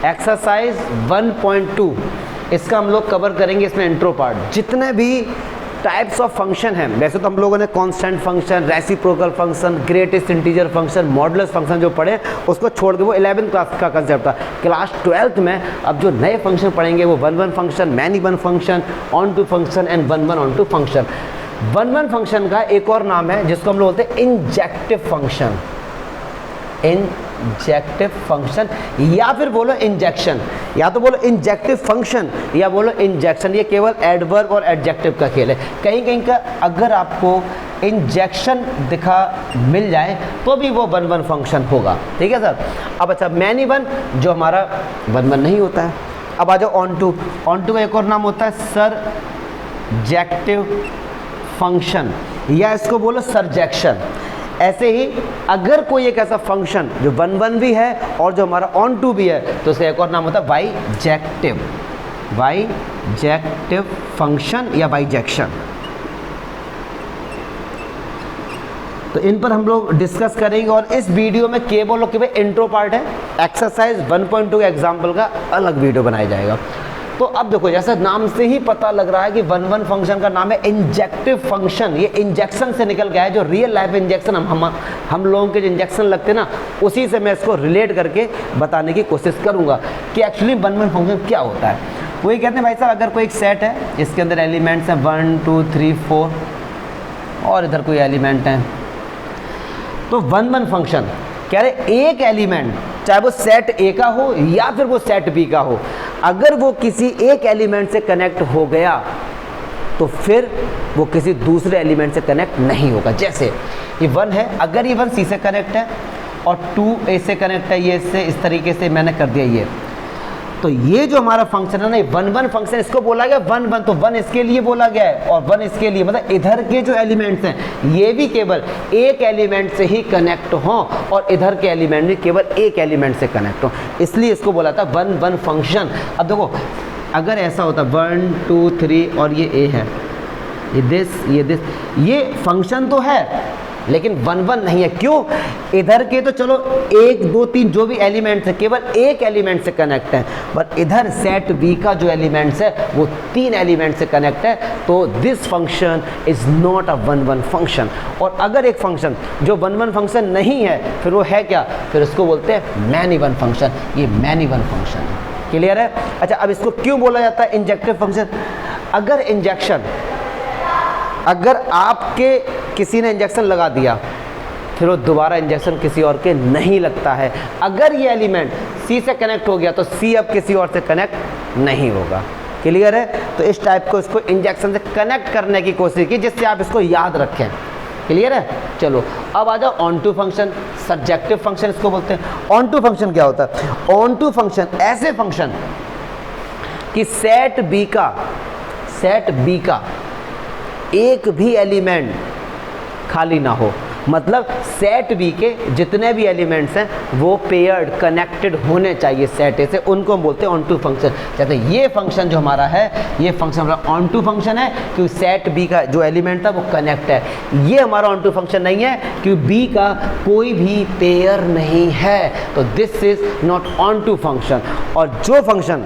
Exercise 1.2 इसका हम लोग कवर करेंगे इसमें इंट्रो पार्ट। जितने भी टाइप्स ऑफ फंक्शन हैं, वैसे तो हम लोगों ने constant function, reciprocal function, greatest integer function, modulus function जो पढ़े उसको छोड़ के वो 11th क्लास का कंसेप्ट था। क्लास 12th में अब जो नए फंक्शन पढ़ेंगे वो 1-1 function, many one function, onto function and 1-1 onto function. 1-1 function का एक और नाम है जिसको हम लोग बोलते हैं इंजेक्टिव फंक्शन, इंजेक्टिव फंक्शन या फिर बोलो इंजेक्शन, या तो बोलो इंजेक्टिव फंक्शन या बोलो इंजेक्शन। ये केवल एडवर्ब और एडजेक्टिव का खेल है। कहीं कहीं का अगर आपको इंजेक्शन दिखा मिल जाए तो भी वो 1-1 फंक्शन होगा, ठीक है सर। अब अच्छा, मैनी वन जो हमारा 1-1 नहीं होता है। अब आ जाओ ऑन टू। ऑन टू का एक और नाम होता है सरजेक्टिव फंक्शन या इसको बोलो सरजेक्शन। ऐसे ही अगर कोई एक ऐसा फंक्शन जो 1-1 भी है और जो हमारा ऑन टू भी है तो उसका एक और नाम होता है बाईजेक्टिव, बाईजेक्टिव फंक्शन या बाईजेक्शन। तो इन पर हम लोग डिस्कस करेंगे और इस वीडियो में केवल और केवल इंट्रो पार्ट है। एक्सरसाइज 1.2 के एग्जाम्पल का अलग वीडियो बनाया जाएगा। तो अब देखो, जैसे नाम से ही पता लग रहा है कि 1-1 फंक्शन का नाम है इंजेक्टिव फंक्शन। ये इंजेक्शन से निकल गया है, जो रियल लाइफ इंजेक्शन हम लोगों के जो इंजेक्शन लगते हैं ना, उसी से मैं इसको रिलेट करके बताने की कोशिश करूंगा कि एक्चुअली 1-1 फंक्शन क्या होता है। वही कहते हैं भाई साहब, अगर कोई एक सेट है इसके अंदर एलिमेंट्स हैं 1 2 3 4 और इधर कोई एलिमेंट है, तो 1-1 फंक्शन कह रहे एक एलिमेंट, चाहे वो सेट ए का हो या फिर वो सेट बी का हो, अगर वो किसी एक एलिमेंट से कनेक्ट हो गया तो फिर वो किसी दूसरे एलिमेंट से कनेक्ट नहीं होगा। जैसे ये 1 है, अगर ये 1 सी से कनेक्ट है और 2 ए से कनेक्ट है, ये इससे इस तरीके से मैंने कर दिया ये, तो ये जो हमारा फंक्शन है ना, 1-1 फंक्शन, इसको बोला गया 1-1, तो 1 इसके लिए बोला गया है और 1 इसके लिए, मतलब इधर के जो एलिमेंट्स हैं ये भी केवल एक एलिमेंट से ही कनेक्ट हों और इधर के एलिमेंट भी केवल एक एलिमेंट से कनेक्ट हों, इसलिए इसको बोला था 1-1 फंक्शन। अब देखो, अगर ऐसा होता 1 2 3 और ये ए है, ये दिस, ये फंक्शन तो है लेकिन 1-1 नहीं है। क्यों? इधर के तो चलो 1 2 3 जो भी एलिमेंट्स है केवल एक एलिमेंट से कनेक्ट है, बट इधर सेट बी का जो एलिमेंट्स है वो 3 एलिमेंट से कनेक्ट है, तो this function is not a 1-1 function. और अगर एक फंक्शन जो 1-1 फंक्शन नहीं है फिर वो है क्या? फिर उसको बोलते हैं मैनी वन फंक्शन। ये मैनी वन फंक्शन है। क्लियर है? अच्छा, अब इसको क्यों बोला जाता है इंजेक्टिव फंक्शन? अगर इंजेक्शन, अगर आपके किसी ने इंजेक्शन लगा दिया फिर वो दोबारा इंजेक्शन किसी और के नहीं लगता है। अगर ये एलिमेंट सी से कनेक्ट हो गया तो सी अब किसी और से कनेक्ट नहीं होगा। क्लियर है? तो इस टाइप को इसको इंजेक्शन से कनेक्ट करने की कोशिश की जिससे आप इसको याद रखें। क्लियर है? चलो अब आ जाओ onto function, subjective function इसको बोलते हैं। ऑन टू फंक्शन क्या होता है? ऑन टू फंक्शन ऐसे फंक्शन कि सेट बी का एक भी एलिमेंट खाली ना हो, मतलब सेट बी के जितने भी एलिमेंट्स हैं वो पेयर्ड कनेक्टेड होने चाहिए सेट ए से, उनको हम बोलते हैं ऑन टू फंक्शन। जैसे ये फंक्शन जो हमारा है, ये फंक्शन हमारा ऑन टू फंक्शन है क्योंकि सेट बी का जो एलिमेंट था वो कनेक्ट है। ये हमारा ऑन टू फंक्शन नहीं है क्योंकि बी का कोई भी पेयर नहीं है, तो this is not onto function. और जो फंक्शन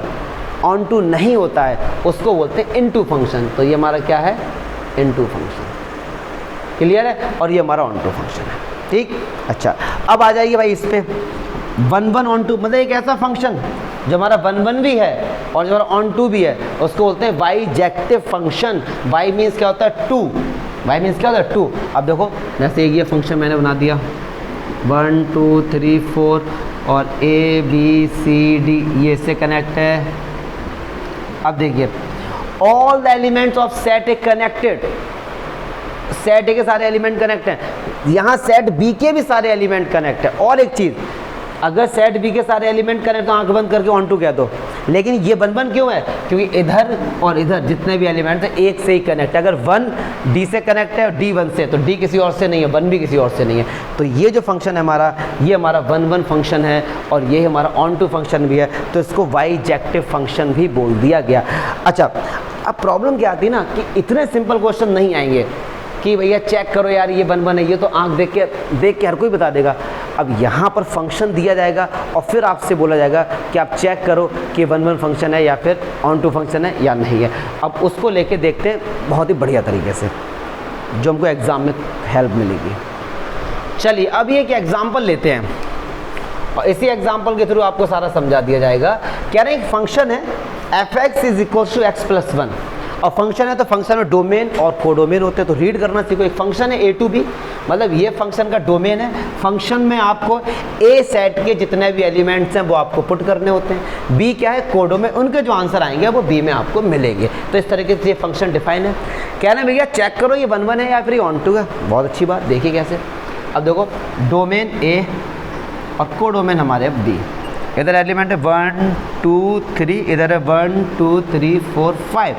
ऑन टू नहीं होता है उसको बोलते हैं इनटू फंक्शन। तो ये हमारा क्या है? Into function. क्लियर है? और ये हमारा ऑन टू फंक्शन है। ठीक, अच्छा अब आ जाइए भाई इस पे 1-1 ऑन टू, मतलब एक ऐसा फंक्शन जो हमारा 1-1 भी है और जो हमारा ऑन टू भी है, उसको बोलते हैं बाईजेक्टिव फंक्शन। बाई मीन्स क्या होता है? 2। बाई मीन्स क्या होता है? 2। अब देखो, जैसे ये फंक्शन मैंने बना दिया 1 2 3 4 और ए बी सी डी ये से कनेक्ट है। अब देखिए, all the elements of set A connected, set ए के सारे एलिमेंट कनेक्ट हैं, यहाँ सेट बी के भी सारे एलिमेंट कनेक्ट है। और एक चीज़, अगर सेट बी के सारे एलिमेंट कनेक्ट तो आंख बंद करके ऑन टू कह दो, लेकिन ये 1-1 क्यों है? क्योंकि इधर और इधर जितने भी एलिमेंट्स हैं एक से ही कनेक्ट है। अगर 1 डी से कनेक्ट है और डी 1 से, तो डी किसी और से नहीं है, 1 भी किसी और से नहीं है। तो ये जो फंक्शन है हमारा, ये हमारा 1-1 फंक्शन है और ये हमारा ऑन टू फंक्शन भी है, तो इसको बाईजेक्टिव फंक्शन भी बोल दिया गया। अच्छा, अब प्रॉब्लम क्या आती है ना कि इतने सिंपल क्वेश्चन नहीं आएंगे कि भैया चेक करो यार ये 1-1 है, ये तो आंख देख के हर कोई बता देगा। अब यहाँ पर फंक्शन दिया जाएगा और फिर आपसे बोला जाएगा कि आप चेक करो कि 1 फंक्शन है या फिर ऑन टू फंक्शन है या नहीं है। अब उसको लेके देखते हैं बहुत ही बढ़िया तरीके से, जो हमको एग्ज़ाम में हेल्प मिलेगी। चलिए अब ये एक एग्जाम्पल लेते हैं और इसी एग्जाम्पल के थ्रू आपको सारा समझा दिया जाएगा। कह रहे हैं एक फंक्शन है f(x) = x+1 और फंक्शन है तो फंक्शन में डोमेन और कोडोमेन होते हैं, तो रीड करना सीखो। एक फंक्शन है a to b, मतलब ये फंक्शन का डोमेन है। फंक्शन में आपको a सेट के जितने भी एलिमेंट्स हैं वो आपको पुट करने होते हैं, b क्या है कोडोमेन, उनके जो आंसर आएंगे वो b में आपको मिलेंगे। तो इस तरीके से ये फंक्शन डिफाइन है। कहना भैया चेक करो ये 1 है या फिर ऑन टू है। बहुत अच्छी बात, देखिए कैसे। अब देखो डोमेन a और कोडोमेन हमारे b, इधर एलिमेंट है 1 2 3, इधर है 1 2 3 4 5।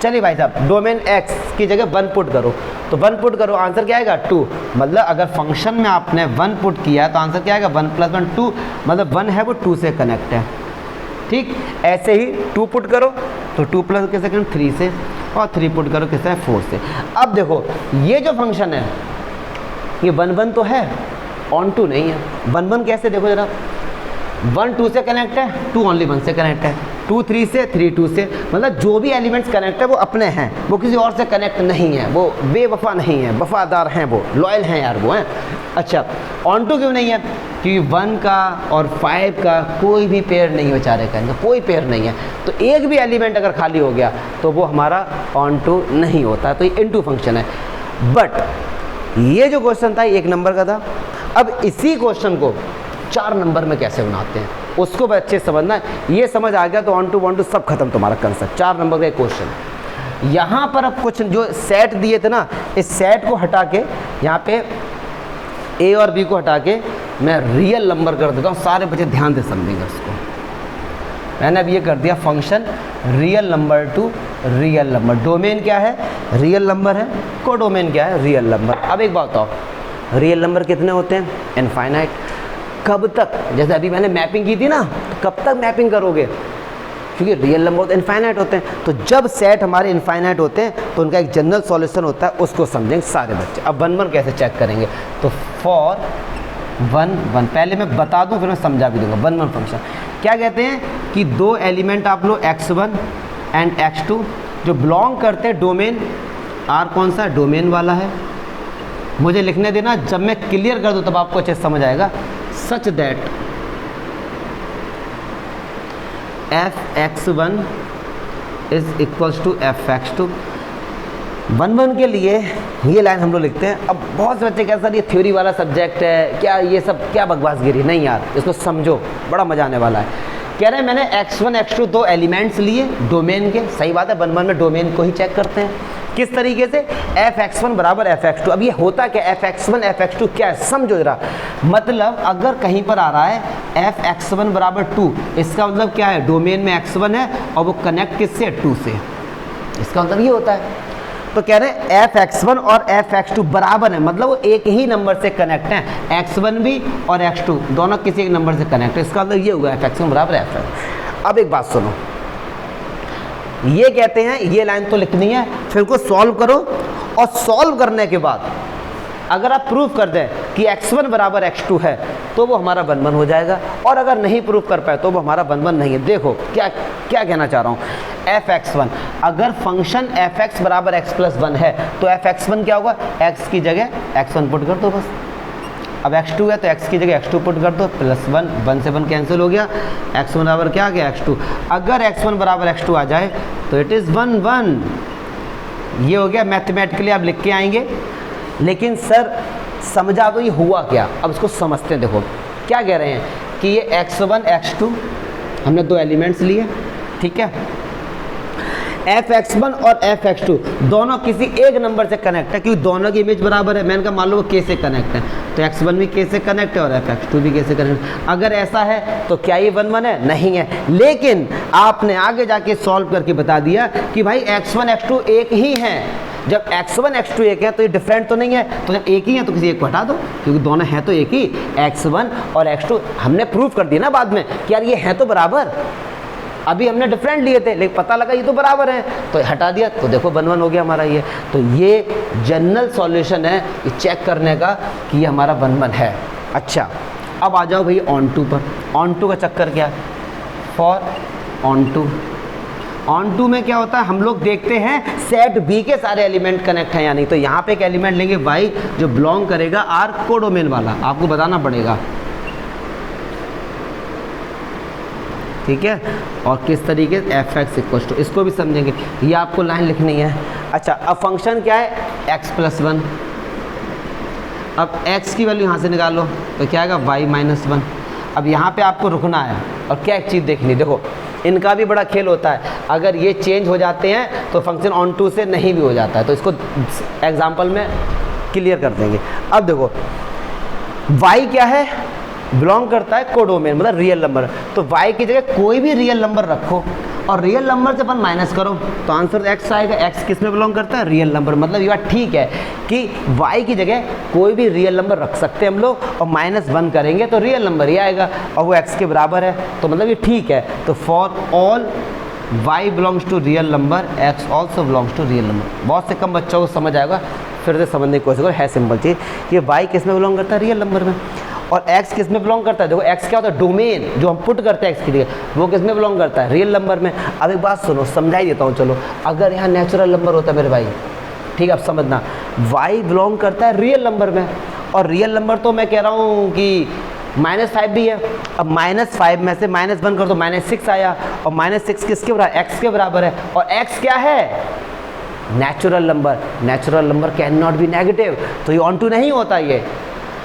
चलिए भाई साहब डोमेन x की जगह 1 पुट करो, तो 1 पुट करो, आंसर क्या आएगा 2। मतलब अगर फंक्शन में आपने 1 पुट किया है तो आंसर क्या आएगा 1 + 1 2, मतलब 1 है वो 2 से कनेक्ट है। ठीक, ऐसे ही 2 पुट करो तो 2 + किससे कनेक्ट 3 से, और 3 पुट करो किससे 4 से। अब देखो ये जो फंक्शन है ये 1 तो है, ऑन टू नहीं है। 1 कैसे, देखो जरा, 1 2 से कनेक्ट है, 2 ओनली 1 से कनेक्ट है, 2 3 से, 3 2 से, मतलब जो भी एलिमेंट्स कनेक्ट है वो अपने हैं, वो किसी और से कनेक्ट नहीं है, वो बेवफा नहीं है, वफादार हैं, वो लॉयल हैं यार वो हैं। अच्छा ऑन टू क्यों नहीं है, क्योंकि 1 का और 5 का कोई भी पेयर नहीं बेचारे का, इनका कोई पेयर नहीं है, तो एक भी एलिमेंट अगर खाली हो गया तो वो हमारा ऑन टू नहीं होता, तो ये इनटू फंक्शन है। बट ये जो क्वेश्चन था 1 नंबर का था, अब इसी क्वेश्चन को 4 नंबर में कैसे बनाते हैं उसको बच्चे समझना है। ये समझ आ गया तो ऑन टू 1 टू सब खत्म तुम्हारा कंसेप्ट। 4 नंबर का एक क्वेश्चन। यहाँ पर अब कुछ जो सेट दिए थे ना, इस सेट को हटा के यहाँ पे ए और बी को हटा के मैं रियल नंबर कर देता हूँ। सारे बच्चे ध्यान से समझेंगे उसको। मैंने अब ये कर दिया function real number two real number. Domain क्या है, रियल नंबर है, कोडोमेन क्या है, रियल नंबर। अब एक बात बताओ, रियल नंबर कितने होते हैं, इनफाइनाइट। कब तक, जैसे अभी मैंने मैपिंग की थी ना, तो कब तक मैपिंग करोगे, क्योंकि रियल नंबर इनफाइनाइट होते हैं। तो जब सेट हमारे इनफाइनाइट होते हैं तो उनका एक जनरल सॉल्यूशन होता है, उसको समझेंगे सारे बच्चे। अब 1 कैसे चेक करेंगे, तो फॉर 1 1 पहले मैं बता दूं फिर मैं समझा भी दूंगा। 1 1 फंक्शन क्या कहते हैं कि 2 एलिमेंट आप लो x1 एंड x2 जो बिलोंग करते हैं डोमेन R, कौन सा डोमेन वाला है, मुझे लिखने देना, जब मैं क्लियर कर दूं तब आपको अच्छे से समझ आएगा। सच दैट f(x1) = f(x2)। 1 1 के लिए ये लाइन हम लोग लिखते हैं। अब बहुत से बच्चे कहते हैं सर ये थ्योरी वाला सब्जेक्ट है क्या, ये सब क्या बकवासगिरी, नहीं यार इसको समझो, बड़ा मजा आने वाला है। कह रहे हैं मैंने x1 x2 2 एलिमेंट्स लिए डोमेन के, सही बात है। 1 1 में डोमेन को ही चेक करते हैं, किस तरीके से, f(x1) = f(x2)। अब ये होता क्या, f(x1) f(x2) क्या है समझो जरा। मतलब अगर कहीं पर आ रहा है f(x1) = 2, इसका मतलब क्या है, डोमेन में x1 है और वो कनेक्ट किससे, 2 से, इसका मतलब ये होता है। तो कह रहे हैं f(x1) और f(x2) बराबर है, मतलब वो एक ही नंबर से कनेक्ट हैं, x1 भी और x2 दोनों किसी एक नंबर से कनेक्ट है, इसका मतलब ये हुआ f(x1) = f(x2)। अब एक बात सुनो, ये कहते हैं ये लाइन तो लिखनी है, फिर को सॉल्व करो और सॉल्व करने के बाद अगर आप प्रूफ कर दें कि x1 = x2 है तो वो हमारा 1 1 हो जाएगा, और अगर नहीं प्रूफ कर पाए तो वो हमारा 1 1 नहीं है। देखो क्या क्या कहना चाह रहा हूँ, f(x1) अगर फंक्शन f(x) = x+1 है तो f(x1) क्या होगा, x की जगह x1 पुट कर दो बस। अब x2 है तो x की जगह x2 पुट कर दो, +1 1 से 1 कैंसिल हो गया, x1 बराबर क्या आ गया, x2। अगर x1 = x2 आ जाए तो इट इज़ 1 1। ये हो गया मैथमेटिकली, आप लिख के आएंगे। लेकिन सर समझा तो ये हुआ क्या, अब इसको समझते हैं। देखो क्या कह रहे हैं कि ये x1 x2 हमने 2 एलिमेंट्स लिए, ठीक है, f(x1) और f(x2) दोनों किसी एक नंबर से कनेक्ट है, क्योंकि दोनों की इमेज बराबर है। मैंने कहा मान लो वो k से कनेक्ट है, तो x1 भी k से कनेक्ट है और f(x2) भी k से कनेक्ट है। अगर ऐसा है तो क्या ये 1 1 है, नहीं है। लेकिन आपने आगे जाके सॉल्व करके बता दिया कि भाई x1 x2 एक ही हैं। जब x1 x2 एक है तो ये डिफरेंट तो नहीं है, तो जब एक ही है तो किसी एक को हटा दो, क्योंकि दोनों हैं तो एक ही, x1 और x2। हमने प्रूफ कर दिया ना बाद में कि यार ये हैं तो बराबर, अभी हमने डिफरेंट लिए थे लेकिन पता लगा ये तो बराबर है तो हटा दिया, तो देखो 1 1 हो गया हमारा ये। तो ये जनरल सॉल्यूशन है ये चेक करने का कि ये हमारा 1 1 है। अच्छा अब आ जाओ भाई ऑन टू पर। ऑन टू का चक्कर क्या है? For onto. Onto में क्या होता है, हम लोग देखते हैं सेट बी के सारे एलिमेंट कनेक्ट हैं या नहीं। तो यहाँ पे एक एलिमेंट लेंगे वाई जो बिलोंग करेगा आर कोडोमेन वाला, आपको बताना पड़ेगा, ठीक है। और किस तरीके से एफ एक्स इक्वल टू, इसको भी समझेंगे, ये आपको लाइन लिखनी है। अच्छा, अब फंक्शन क्या है? X plus one. अब x की वैल्यू यहाँ से निकालो तो क्या आएगा? y minus one. अब यहाँ पे आपको रुकना है और क्या एक चीज़ देखनी, देखो इनका भी बड़ा खेल होता है, अगर ये चेंज हो जाते हैं तो फंक्शन ऑन टू से नहीं भी हो जाता है, तो इसको एग्जांपल में क्लियर कर देंगे। अब देखो y क्या है? बिलोंग करता है कोडोमेन, मतलब रियल नंबर। तो y की जगह कोई भी रियल नंबर रखो और रियल नंबर से अपन माइनस करो तो आंसर x आएगा। x किस में बिलोंग करता है? Real number. मतलब ये बात ठीक है कि y की जगह कोई भी रियल नंबर रख सकते हैं हम लोग और माइनस वन करेंगे तो रियल नंबर ही आएगा और वो x के बराबर है, तो मतलब ये ठीक है। तो for all y belongs to real number x also belongs to real number. बहुत से कम बच्चों को समझ आएगा, फिर से समझने की कोशिश करो, है सिंपल चीज़। ये y किस में बिलोंग करता है? रियल नंबर में। और x किस में बिलोंग करता है? देखो x क्या होता है? डोमेन जो हम पुट करते हैं x की जगह, वो किस में बिलोंग करता है? रियल नंबर में। अब एक बात सुनो, समझा ही देता हूँ चलो। अगर यहाँ नेचुरल नंबर होता है मेरे भाई, ठीक है, अब समझना, y बिलोंग करता है रियल नंबर में, और रियल नंबर तो मैं कह रहा हूँ कि -5 भी है। अब -5 में से -1 कर दो, -6 आया, और -6 किसके बराबर? x के बराबर है। और x क्या है? Natural number. Natural number can not be negative, तो ये ऑन टू नहीं होता ये।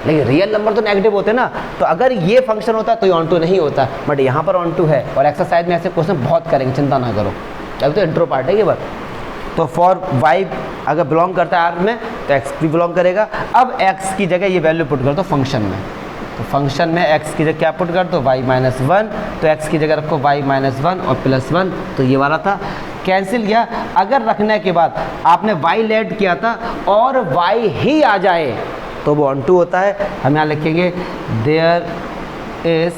लेकिन रियल नंबर तो नेगेटिव होते हैं ना, तो अगर ये फंक्शन होता तो ये ऑन टू नहीं होता, बट यहाँ पर ऑन टू है। और एक्सरसाइज में ऐसे क्वेश्चन बहुत करेंगे, चिंता ना करो, अभी तो इंट्रो पार्ट है ये बात। तो फॉर y अगर बिलोंग करता है आर में तो x भी बिलोंग करेगा। अब x की जगह ये वैल्यू पुट कर दो फंक्शन में, तो फंक्शन में x की जगह क्या पुट कर दो? y minus one. तो x की जगह रखो y माइनस वन और प्लस वन, तो ये वाला था, कैंसिल किया। अगर रखने के बाद आपने y लेट किया था और y ही आ जाए तो वो ऑन टू होता है। हम यहाँ लिखेंगे देयर इज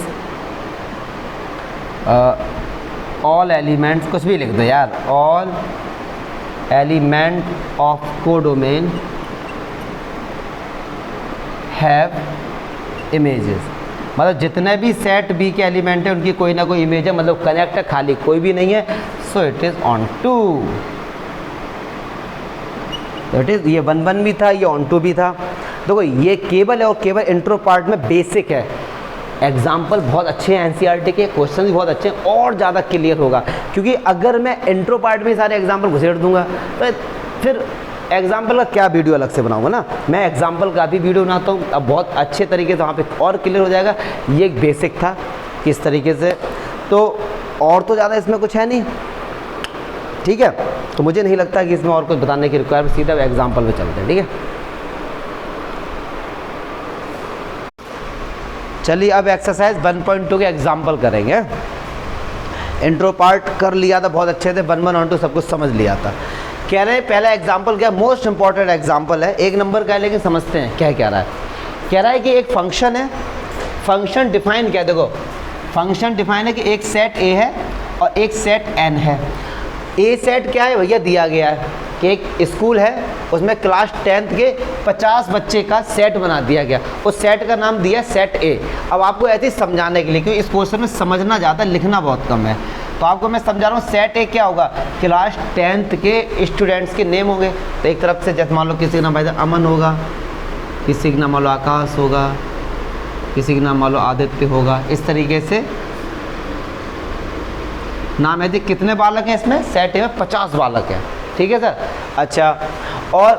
ऑल एलिमेंट्स, कुछ भी लिख दो यार, all element of codomain have images. मतलब जितने भी सेट बी के एलिमेंट हैं उनकी कोई ना कोई इमेज है, मतलब कनेक्ट है, खाली कोई भी नहीं है, so it is onto. It is, ये 1 भी था, ये ऑन टू भी था। देखो ये केवल है और केवल इंट्रो पार्ट में बेसिक है। एग्जाम्पल बहुत अच्छे हैं, एनसीईआरटी के क्वेश्चन भी बहुत अच्छे हैं, और ज़्यादा क्लियर होगा, क्योंकि अगर मैं इंट्रो पार्ट में सारे एग्जाम्पल घुसेड़ दूंगा तो फिर एग्जाम्पल का क्या वीडियो अलग से बनाऊंगा ना। मैं एग्जाम्पल का भी वीडियो बनाता हूँ, अब बहुत अच्छे तरीके से वहाँ पे और क्लियर हो जाएगा। ये एक बेसिक था किस तरीके से, तो और तो ज़्यादा इसमें कुछ है नहीं, ठीक है। तो मुझे नहीं लगता कि इसमें और कुछ बताने की रिक्वायरमेंट, सीधा एग्जाम्पल पे चलते हैं, ठीक है। चलिए अब एक्सरसाइज 1.2 के एग्जाम्पल करेंगे। इंट्रो पार्ट कर लिया था बहुत अच्छे से, 1, 1 और 2 सब कुछ समझ लिया था। कह रहे हैं पहला एग्जाम्पल क्या, मोस्ट इंपॉर्टेंट एग्जाम्पल है, 1 नंबर का है, लेकिन समझते हैं क्या कह रहा है। कह रहा है कि एक फंक्शन है, फंक्शन डिफाइन क्या है, देखो फंक्शन डिफाइन है कि एक सेट ए है और एक सेट एन है। ए सेट क्या है भैया, दिया गया है कि एक स्कूल है, उसमें क्लास 10th के 50 बच्चे का सेट बना दिया गया, उस सेट का नाम दिया सेट ए। अब आपको ऐसे ही समझाने के लिए, क्योंकि इस क्वेश्चन में समझना ज़्यादा लिखना बहुत कम है, तो आपको मैं समझा रहा हूँ। सेट ए क्या होगा, क्लास 10th के स्टूडेंट्स के नेम होंगे। तो एक तरफ से जैसे मान लो किसी का नाम भाई अमन होगा, किसी का नाम मान लो आकाश होगा, किसी का नाम मान लो आदित्य होगा, इस तरीके से नाम है। कितने बालक हैं इसमें, सेट ए में 50 बालक हैं, ठीक है सर। अच्छा, और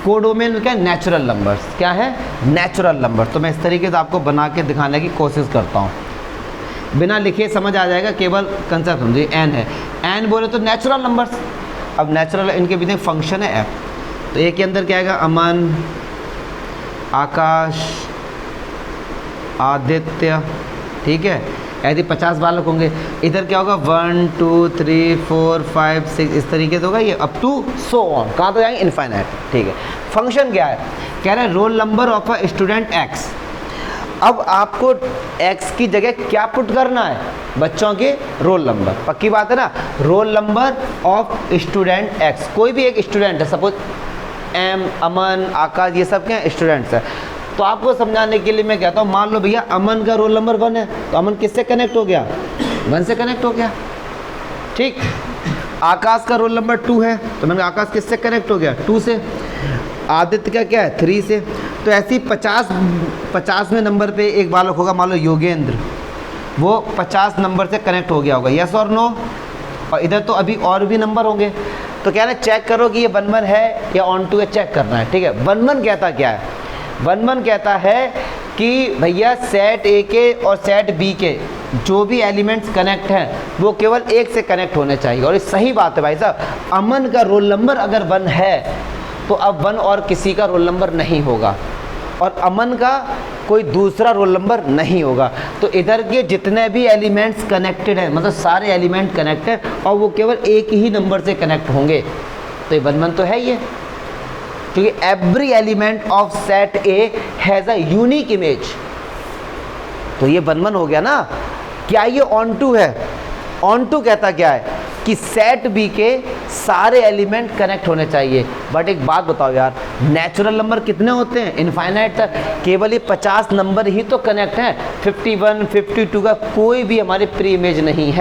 कोडोमेन में क्या है, नेचुरल नंबर्स, क्या है, नेचुरल नंबर। तो मैं इस तरीके से आपको बना के दिखाने की कोशिश करता हूँ, बिना लिखे समझ आ जाएगा, केवल कंसेप्ट समझिए। एन है, एन बोले तो नेचुरल नंबर्स। अब नेचुरल, इनके बीच में फंक्शन है एफ, तो ए के अंदर क्या आएगा, अमन, आकाश, आदित्य, ठीक है। ऐसे 50 बालक होंगे। इधर क्या होगा, 1 2 3 4 5 6, इस तरीके से होगा ये, अप टू सो ऑन, कहाँ तो जाएंगे, इनफाइनाइट, ठीक है। फंक्शन क्या है, कह रहे हैं roll number of a student x. अब आपको एक्स की जगह क्या पुट करना है, बच्चों के रोल नंबर, पक्की बात है ना। Roll number of student x, कोई भी एक स्टूडेंट है, सपोज एम, अमन, आकाश, ये सब क्या स्टूडेंट्स है। तो आपको समझाने के लिए मैं कहता हूँ, मान लो भैया अमन का रोल नंबर 1 है, तो अमन किससे कनेक्ट हो गया? 1 से कनेक्ट हो गया। ठीक। आकाश का रोल नंबर 2 है, तो मैंने आकाश किससे कनेक्ट हो गया? 2 से। आदित्य का क्या है? 3 से। तो ऐसी 50वें नंबर पे एक बालक होगा, मान लो योगेंद्र, वो 50 नंबर से कनेक्ट हो गया होगा। यस और नो? और इधर तो अभी और भी नंबर होंगे, तो क्या है, चेक करो कि ये 1-1 है या ऑन टू है, चेक करना है। ठीक है। 1-1 कहता क्या है? 1-1 कहता है कि भैया सेट ए के और सेट बी के जो भी एलिमेंट्स कनेक्ट हैं वो केवल एक से कनेक्ट होने चाहिए। और ये सही बात है भाई साहब। अमन का रोल नंबर अगर 1 है तो अब 1 और किसी का रोल नंबर नहीं होगा, और अमन का कोई दूसरा रोल नंबर नहीं होगा। तो इधर के जितने भी एलिमेंट्स कनेक्टेड हैं, मतलब सारे एलिमेंट कनेक्टेड, और वो केवल एक ही नंबर से कनेक्ट होंगे, तो ये 1-1 तो है ये, क्योंकि every element of set A has a unique image. तो ये 1-1 हो गया ना। क्या ये ऑन टू है? ऑन टू कहता क्या है कि सेट बी के सारे एलिमेंट कनेक्ट होने चाहिए। बट एक बात बताओ यार, नेचुरल नंबर कितने होते हैं? इनफाइनाइट तक। केवल ये 50 नंबर ही तो कनेक्ट हैं। 51, 52 का कोई भी हमारे प्री इमेज नहीं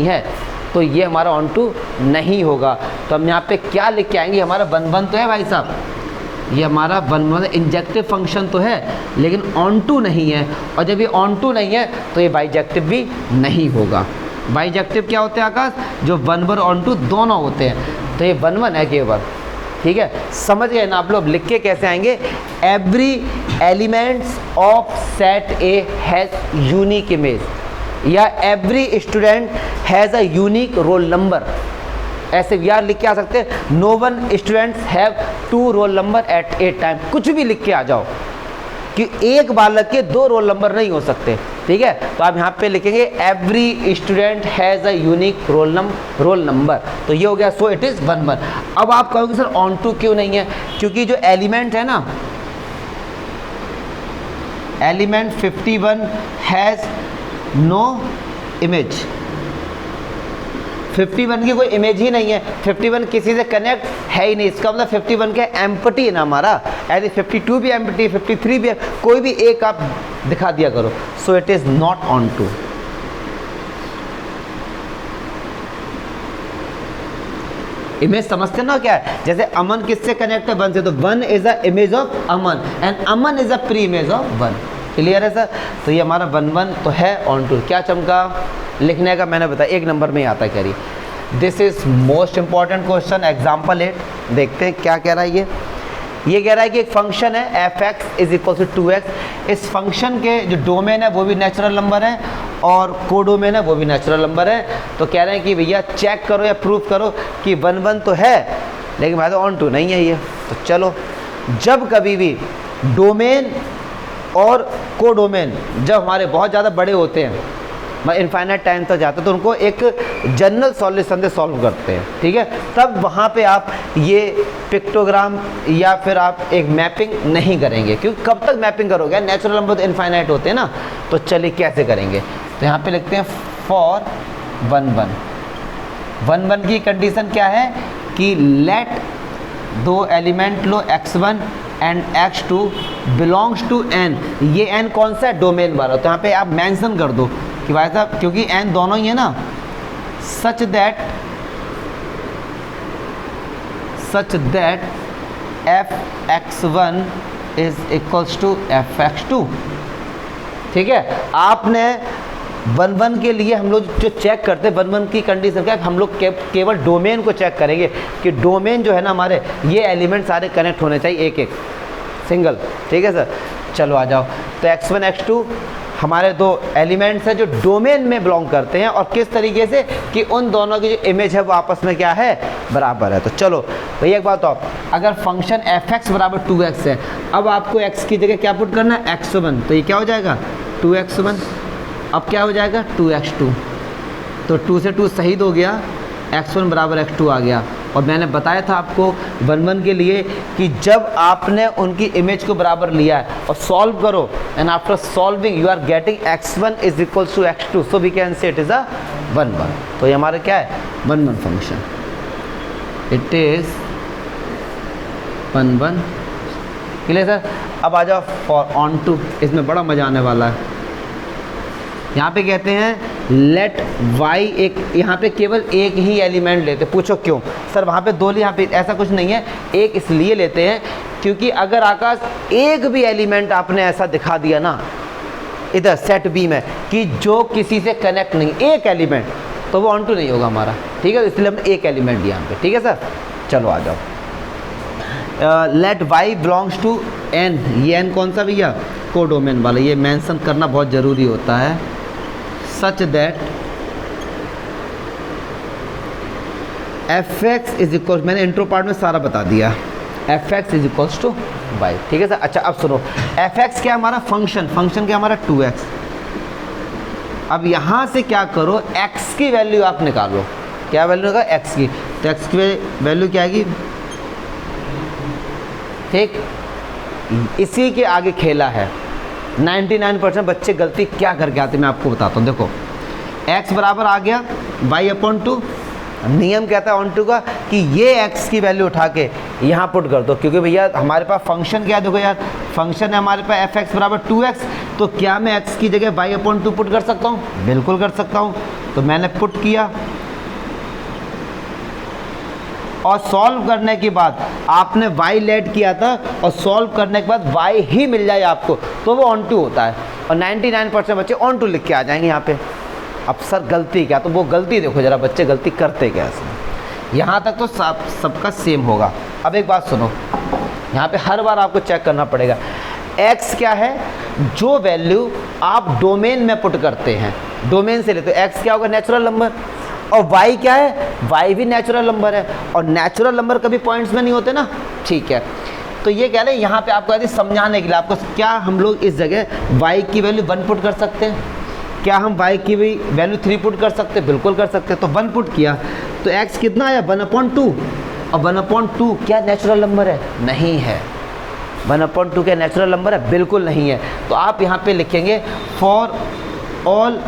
है, तो ये हमारा ऑन टू नहीं होगा। तो हम यहाँ पे क्या लिख के आएंगे? हमारा 1-1 तो है भाई साहब, ये हमारा 1-1 इंजेक्टिव फंक्शन तो है, लेकिन ऑन टू नहीं है। और जब ये ऑन टू नहीं है तो ये बाइजेक्टिव भी नहीं होगा। बाइजेक्टिव क्या होते हैं आकाश? जो 1-1 ऑन टू दोनों होते हैं। तो ये 1-1 है केवल। ठीक है, समझ गए ना आप लोग? लिख के कैसे आएंगे? Every elements of set A has unique image, या every student has a unique roll number. ऐसे यार लिख के आ सकते हैं, no 1 students have 2 roll number at a time. कुछ भी लिख के आ जाओ कि एक बालक के 2 रोल नंबर नहीं हो सकते। ठीक है, तो आप यहाँ पे लिखेंगे every student has a unique roll number. तो ये हो गया, सो इट इज़ 1-1। अब आप कहोगे सर ऑन टू क्यों नहीं है? क्योंकि जो एलिमेंट है ना, एलिमेंट 51 हैज़ नो इमेज। 51 की कोई इमेज ही नहीं है। 51 किसी से कनेक्ट है ही नहीं। इसका मतलब 51 के एम्प्टी है ना हमारा। ऐसे 52 भी एम्प्टी, 53 भी है, कोई भी एक आप दिखा दिया करो। So it is not onto. Image समझते ना क्या है? जैसे अमन किससे कनेक्ट है? 1 से। तो 1 is a image of Aman and Aman is a pre image of 1। Clear है सर? तो ये हमारा 1-1 तो है ऑन टू। क्या चमका? लिखने का मैंने बताया 1 नंबर में ही आता है। करिए, this is most important question. Example 8 देखते हैं क्या कह रहा है। ये कह रहा है कि एक फंक्शन है f(x) is equal to 2x। इस फंक्शन के जो डोमेन है वो भी नेचुरल नंबर है और कोडोमेन है वो भी नेचुरल नंबर है। तो कह रहे हैं कि भैया चेक करो या प्रूव करो कि 1-1 तो है, लेकिन भाई तो ऑन टू नहीं है ये। तो चलो, जब कभी भी डोमेन और कोडोमेन जब हमारे बहुत ज़्यादा बड़े होते हैं, इनफाइनाइट टाइम तक जाते हैं, तो उनको एक जनरल सॉल्यूशन से सॉल्व करते हैं। ठीक है, तब वहाँ पे आप ये पिक्टोग्राम या फिर आप एक मैपिंग नहीं करेंगे, क्योंकि कब तक मैपिंग करोगे? नेचुरल नंबर तो इनफाइनाइट होते हैं ना। तो चलिए कैसे करेंगे? तो यहाँ पे लिखते हैं फॉर 1-1 की कंडीशन क्या है कि लेट 2 एलिमेंट लो x1 and x2 belongs to n। ये n कौन सा है? डोमेन वाला। तो यहाँ पे आप मेंशन कर दो कि भाई साहब क्योंकि n दोनों ही है ना, such that f(x1) is equals to f(x2)। ठीक है, आपने 1-1 के लिए हम लोग जो चेक करते हैं 1-1 की कंडीशन क्या है? हम लोग केवल डोमेन को चेक करेंगे कि डोमेन जो है ना हमारे, ये एलिमेंट सारे कनेक्ट होने चाहिए एक एक सिंगल। ठीक है सर, चलो आ जाओ। तो x1 x2 हमारे 2 एलिमेंट्स हैं जो डोमेन में बिलोंग करते हैं, और किस तरीके से कि उन दोनों की जो इमेज है वो आपस में क्या है? बराबर है। तो चलो भैया एक बात, तो अगर फंक्शन f(x) बराबर 2x है, अब आपको x की जगह क्या पुट करना है? x1। तो ये क्या हो जाएगा? 2x1। अब क्या हो जाएगा? 2x2। तो 2 से 2 शहीद हो गया, x1 बराबर x2 आ गया। और मैंने बताया था आपको 1-1 के लिए कि जब आपने उनकी इमेज को बराबर लिया है और सॉल्व करो, and after solving you are getting x1 is equals to x2, so we can say it is a 1-1। तो ये हमारा क्या है? 1-1 function. It is 1-1 clear sir. अब आ जाओ फॉर ऑन टू, इसमें बड़ा मजा आने वाला है। यहाँ पे कहते हैं लेट वाई, एक यहाँ पे केवल एक ही एलिमेंट लेते, पूछो क्यों सर वहाँ पे दो, यहाँ पे ऐसा कुछ नहीं है, एक इसलिए लेते हैं क्योंकि अगर आकाश एक भी एलिमेंट आपने ऐसा दिखा दिया ना इधर सेट बी में कि जो किसी से कनेक्ट नहीं, एक एलिमेंट, तो वो ऑन टू नहीं होगा हमारा, ठीक है। इसलिए हमने एक एलिमेंट दिया यहाँ पे, ठीक है सर। चलो आ जाओ, let Y belongs to N, ये एन कौन सा भैया, कोडोमेन वाला, ये मेंशन करना बहुत ज़रूरी होता है। Such that F X is equal, मैंने इंट्रो पार्ट में सारा बता दिया, F X is equals to Y, ठीक है सर। अच्छा अब सुनो, एफ एक्स क्या हमारा फंक्शन, फंक्शन क्या हमारा 2x। अब यहाँ से क्या करो, x की वैल्यू आप निकालो, क्या वैल्यू होगा x की, तो x की वैल्यू क्या आएगी, ठीक। इसी के आगे खेला है, 99% बच्चे गलती क्या करके आते मैं आपको बताता हूँ। देखो x बराबर आ गया y/2, नियम कहता है ऑन टू का कि ये x की वैल्यू उठा के यहाँ पुट कर दो, क्योंकि भैया हमारे पास फंक्शन क्या है, देखो यार फंक्शन है हमारे पास f(x) बराबर 2x, तो क्या मैं x की जगह y/2 पुट कर सकता हूँ, बिल्कुल कर सकता हूँ। तो मैंने पुट किया और सॉल्व करने के बाद आपने y लेट किया था और सॉल्व करने के बाद y ही मिल जाए आपको, तो वो ऑन टू होता है। और 99% बच्चे ऑन टू लिख के आ जाएंगे यहाँ पे। अब सर गलती क्या, तो वो गलती देखो जरा बच्चे गलती करते क्या इसमें, यहाँ तक तो सबका सेम होगा। अब एक बात सुनो, यहाँ पे हर बार आपको चेक करना पड़ेगा, x क्या है, जो वैल्यू आप डोमेन में पुट करते हैं, डोमेन से लेते हो, x क्या होगा नेचुरल नंबर, और y क्या है, y भी नेचुरल नंबर है, और नेचुरल नंबर कभी पॉइंट्स में नहीं होते ना, ठीक है। तो ये कह रहे हैं यहाँ पे आपको यदि समझाने के लिए आपको, क्या हम लोग इस जगह y की वैल्यू 1 पुट कर सकते हैं, क्या हम y की भी वैल्यू 3 पुट कर सकते हैं, बिल्कुल कर सकते हैं। तो 1 पुट किया तो x कितना आया 1/2, और 1/2 क्या नेचुरल नंबर है, नहीं है। 1/2 क्या नेचुरल नंबर है, बिल्कुल नहीं है। तो आप यहाँ पे लिखेंगे for all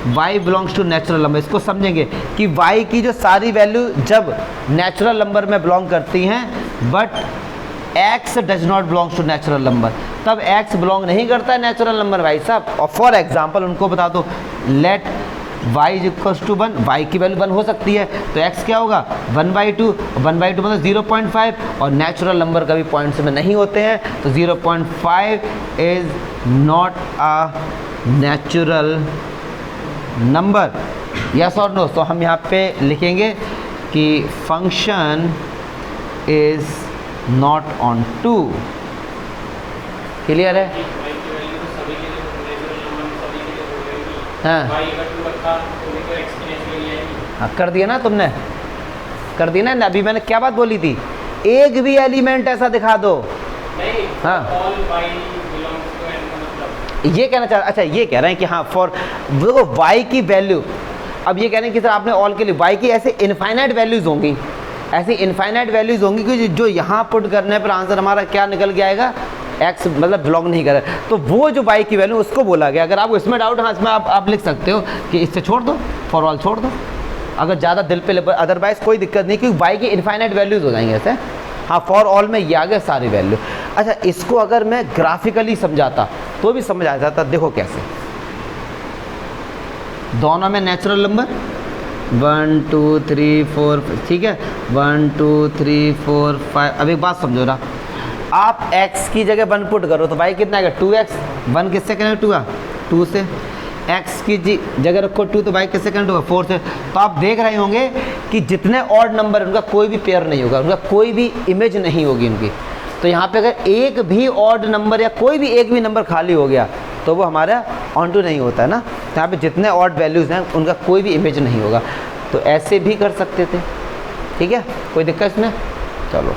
y belongs to natural number, इसको समझेंगे कि y की जो सारी वैल्यू जब नेचुरल नंबर में बिलोंग करती हैं, but x does not belongs to natural number, तब x बिलोंग नहीं करता है नेचुरल नंबर भाई साहब। और फॉर एग्जांपल उनको बता दो, let y is equals to 1, y की वैल्यू 1 हो सकती है, तो x क्या होगा 1/2, 1/2 मतलब 0.5, और नेचुरल नंबर कभी पॉइंट्स में नहीं होते हैं, तो 0.5 is not a natural number, yes और नो। तो हम यहाँ पे लिखेंगे कि function is not onto, clear है। हाँ कर दिया ना तुमने, कर दिया ना, अभी मैंने क्या बात बोली थी, एक भी एलिमेंट ऐसा दिखा दो। हाँ ये कहना चाह, अच्छा ये कह रहे हैं कि हाँ फॉर देखो y की वैल्यू, अब ये कह रहे हैं कि सर आपने ऑल के लिए y की ऐसे इनफाइनाइट वैल्यूज़ होंगी, ऐसी इनफाइनाइट वैल्यूज़ होंगी कि जो यहाँ पुट करने पर आंसर हमारा क्या निकल के आएगा, x मतलब बिलोंग नहीं करे, तो वो जो y की वैल्यू उसको बोला गया। अगर आपको इसमें डाउट, हाँ इसमें आप लिख सकते हो कि इससे छोड़ दो, फॉर ऑल छोड़ दो, अगर ज़्यादा दिल पे, अदरवाइज कोई दिक्कत नहीं, क्योंकि y की इनफाइनाइट वैल्यूज़ हो जाएंगे ऐसे। हाँ फॉर ऑल में ये आ गए सारी वैल्यू। अच्छा इसको अगर मैं ग्राफिकली समझाता तो भी समझ आ जाता, देखो कैसे, दोनों में नेचुरल नंबर 1 2 3 4, ठीक है 1 2 3 4 5। अब एक बात समझो ना, आप x की जगह 1 पुट करो तो y कितना आएगा 2x, 1 किससे कनेक्ट हुआ 2 से, x की जगह रखो 2 तो y किससे कनेक्ट होगा 4 से। तो आप देख रहे होंगे कि जितने ऑड नंबर उनका कोई भी पेयर नहीं होगा, उनका कोई भी इमेज नहीं होगी उनकी। तो यहाँ पे अगर एक भी ऑड नंबर या कोई भी एक भी नंबर खाली हो गया तो वो हमारा ऑन टू नहीं होता है ना। तो यहाँ पे जितने ऑड वैल्यूज़ हैं उनका कोई भी इमेज नहीं होगा, तो ऐसे भी कर सकते थे, ठीक है कोई दिक्कत इसमें। चलो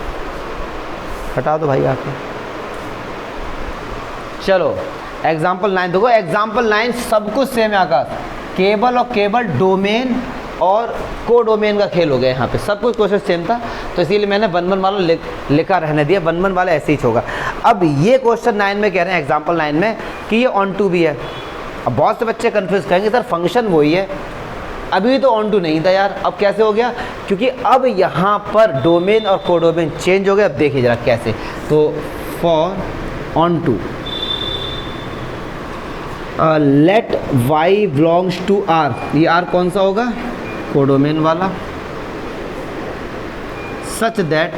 हटा दो भाई आके, चलो एग्जाम्पल 9 देखो, एग्जाम्पल 9 सब कुछ सेम है आकाश, केवल और केवल डोमेन और को डोमेन का खेल हो गया। यहाँ पे सब कुछ क्वेश्चन सेम था, तो इसीलिए मैंने 1 वाला लिखा रहने दिया, 1 वाला ऐसे ही होगा। अब ये क्वेश्चन 9 में कह रहे हैं, एग्जाम्पल 9 में कि ये ऑन टू भी है। अब बहुत से बच्चे कन्फ्यूज करेंगे सर फंक्शन वही है, अभी तो ऑन टू नहीं था यार, अब कैसे हो गया, क्योंकि अब यहाँ पर डोमेन और कोडोमेन चेंज हो गया। अब देखिए जरा कैसे, तो for onto let y belongs to r, ये r कौन सा होगा, कोडोमेन वाला, such that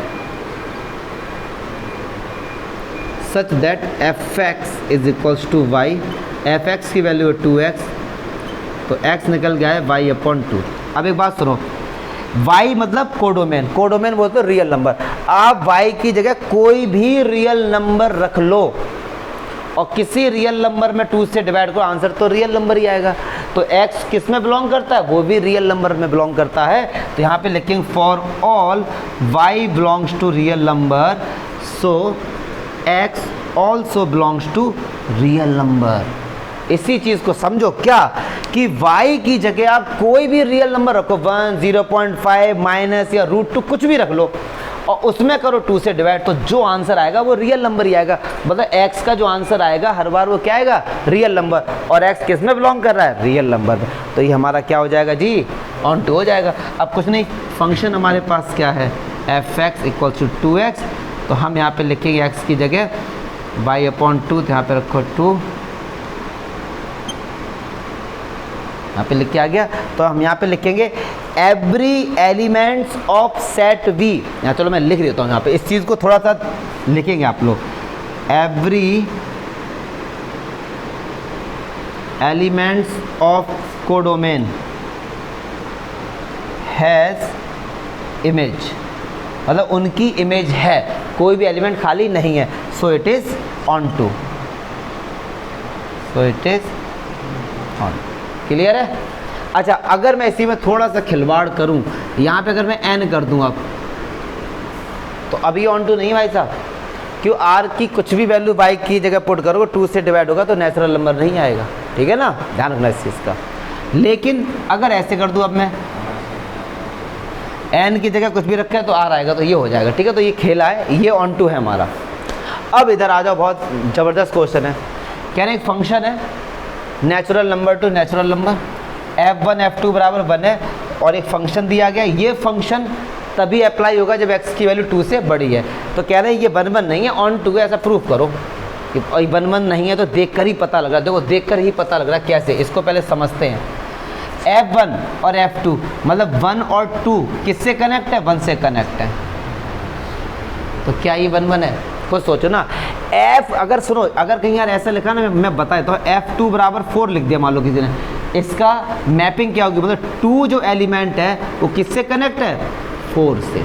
fx is equals to y, fx की वैल्यू है 2x, तो x निकल गया है y अपॉन 2। अब एक बात सुनो, y मतलब कोडोमेन, कोडोमेन बोलते हो रियल नंबर। आप y की जगह कोई भी रियल नंबर रख लो और किसी रियल नंबर में 2 से डिवाइड करो, आंसर तो रियल नंबर ही आएगा। तो x किस में बिलोंग करता है, वो भी रियल नंबर में बिलोंग करता है। तो यहाँ पे लिखेंगे for all y belongs to real number, so x also belongs to real number. इसी चीज़ को समझो क्या, कि y की जगह आप कोई भी रियल नंबर रखो, 1, 0.5, माइनस या √2 कुछ भी रख लो और उसमें करो 2 से डिवाइड, तो जो आंसर आएगा वो रियल नंबर ही आएगा। मतलब x का जो आंसर आएगा हर बार वो क्या आएगा, रियल नंबर, और x किस में बिलोंग कर रहा है, रियल नंबर में। तो ये हमारा क्या हो जाएगा जी, ऑन टू हो जाएगा। अब कुछ नहीं, फंक्शन हमारे पास क्या है, fx इक्वल टू 2x, तो हम यहाँ पे लिखेंगे x की जगह y अपॉन 2, तो यहाँ पे रखो 2, यहाँ पे लिख के आ गया। तो हम यहाँ पे लिखेंगे every elements of set V, यहाँ चलो मैं लिख देता हूँ, यहाँ पे इस चीज़ को थोड़ा सा लिखेंगे आप लोग, every elements of codomain has image, मतलब उनकी इमेज है, कोई भी एलिमेंट खाली नहीं है, so it is onto, so it is on. Clear है? अच्छा, अगर मैं इसी में थोड़ा सा खिलवाड़ करूं, यहाँ पे अगर मैं n कर दूं अब, तो अभी ऑन टू नहीं भाई साहब, क्यों, r की कुछ भी वैल्यू y की जगह पुट करोगे 2 से डिवाइड होगा तो नेचुरल नंबर नहीं आएगा, ठीक है ना, ध्यान रखना इस चीज़ का। लेकिन अगर ऐसे कर दूं, अब मैं n की जगह कुछ भी रखा है तो r आएगा, तो ये हो जाएगा, ठीक है। तो ये खेला है, ये ऑन टू है हमारा। अब इधर आ जाओ, बहुत ज़बरदस्त क्वेश्चन है। कह रहे एक फंक्शन है natural number two natural number, f1 f2 बराबर 1 है, और एक फंक्शन दिया गया, ये फंक्शन तभी अप्लाई होगा जब x की वैल्यू 2 से बड़ी है। तो कह रहे हैं ये 1 1 नहीं है, ऑन टू है, ऐसा प्रूफ करो। 1 1 नहीं है तो देखकर ही पता लग रहा है, देखो देखकर ही पता लग रहा है कैसे, इसको पहले समझते हैं। f1 और f2 मतलब 1 और 2 किससे कनेक्ट है, 1 से कनेक्ट है, तो क्या ये 1 1 है, कुछ सोचो ना। f अगर सुनो, अगर कहीं यार ऐसा लिखा ना, मैं बताया तो f2 बराबर 4 लिख दिया मान लो किसी ने, इसका मैपिंग क्या होगी, मतलब 2 जो एलिमेंट है वो किससे कनेक्ट है, 4 से।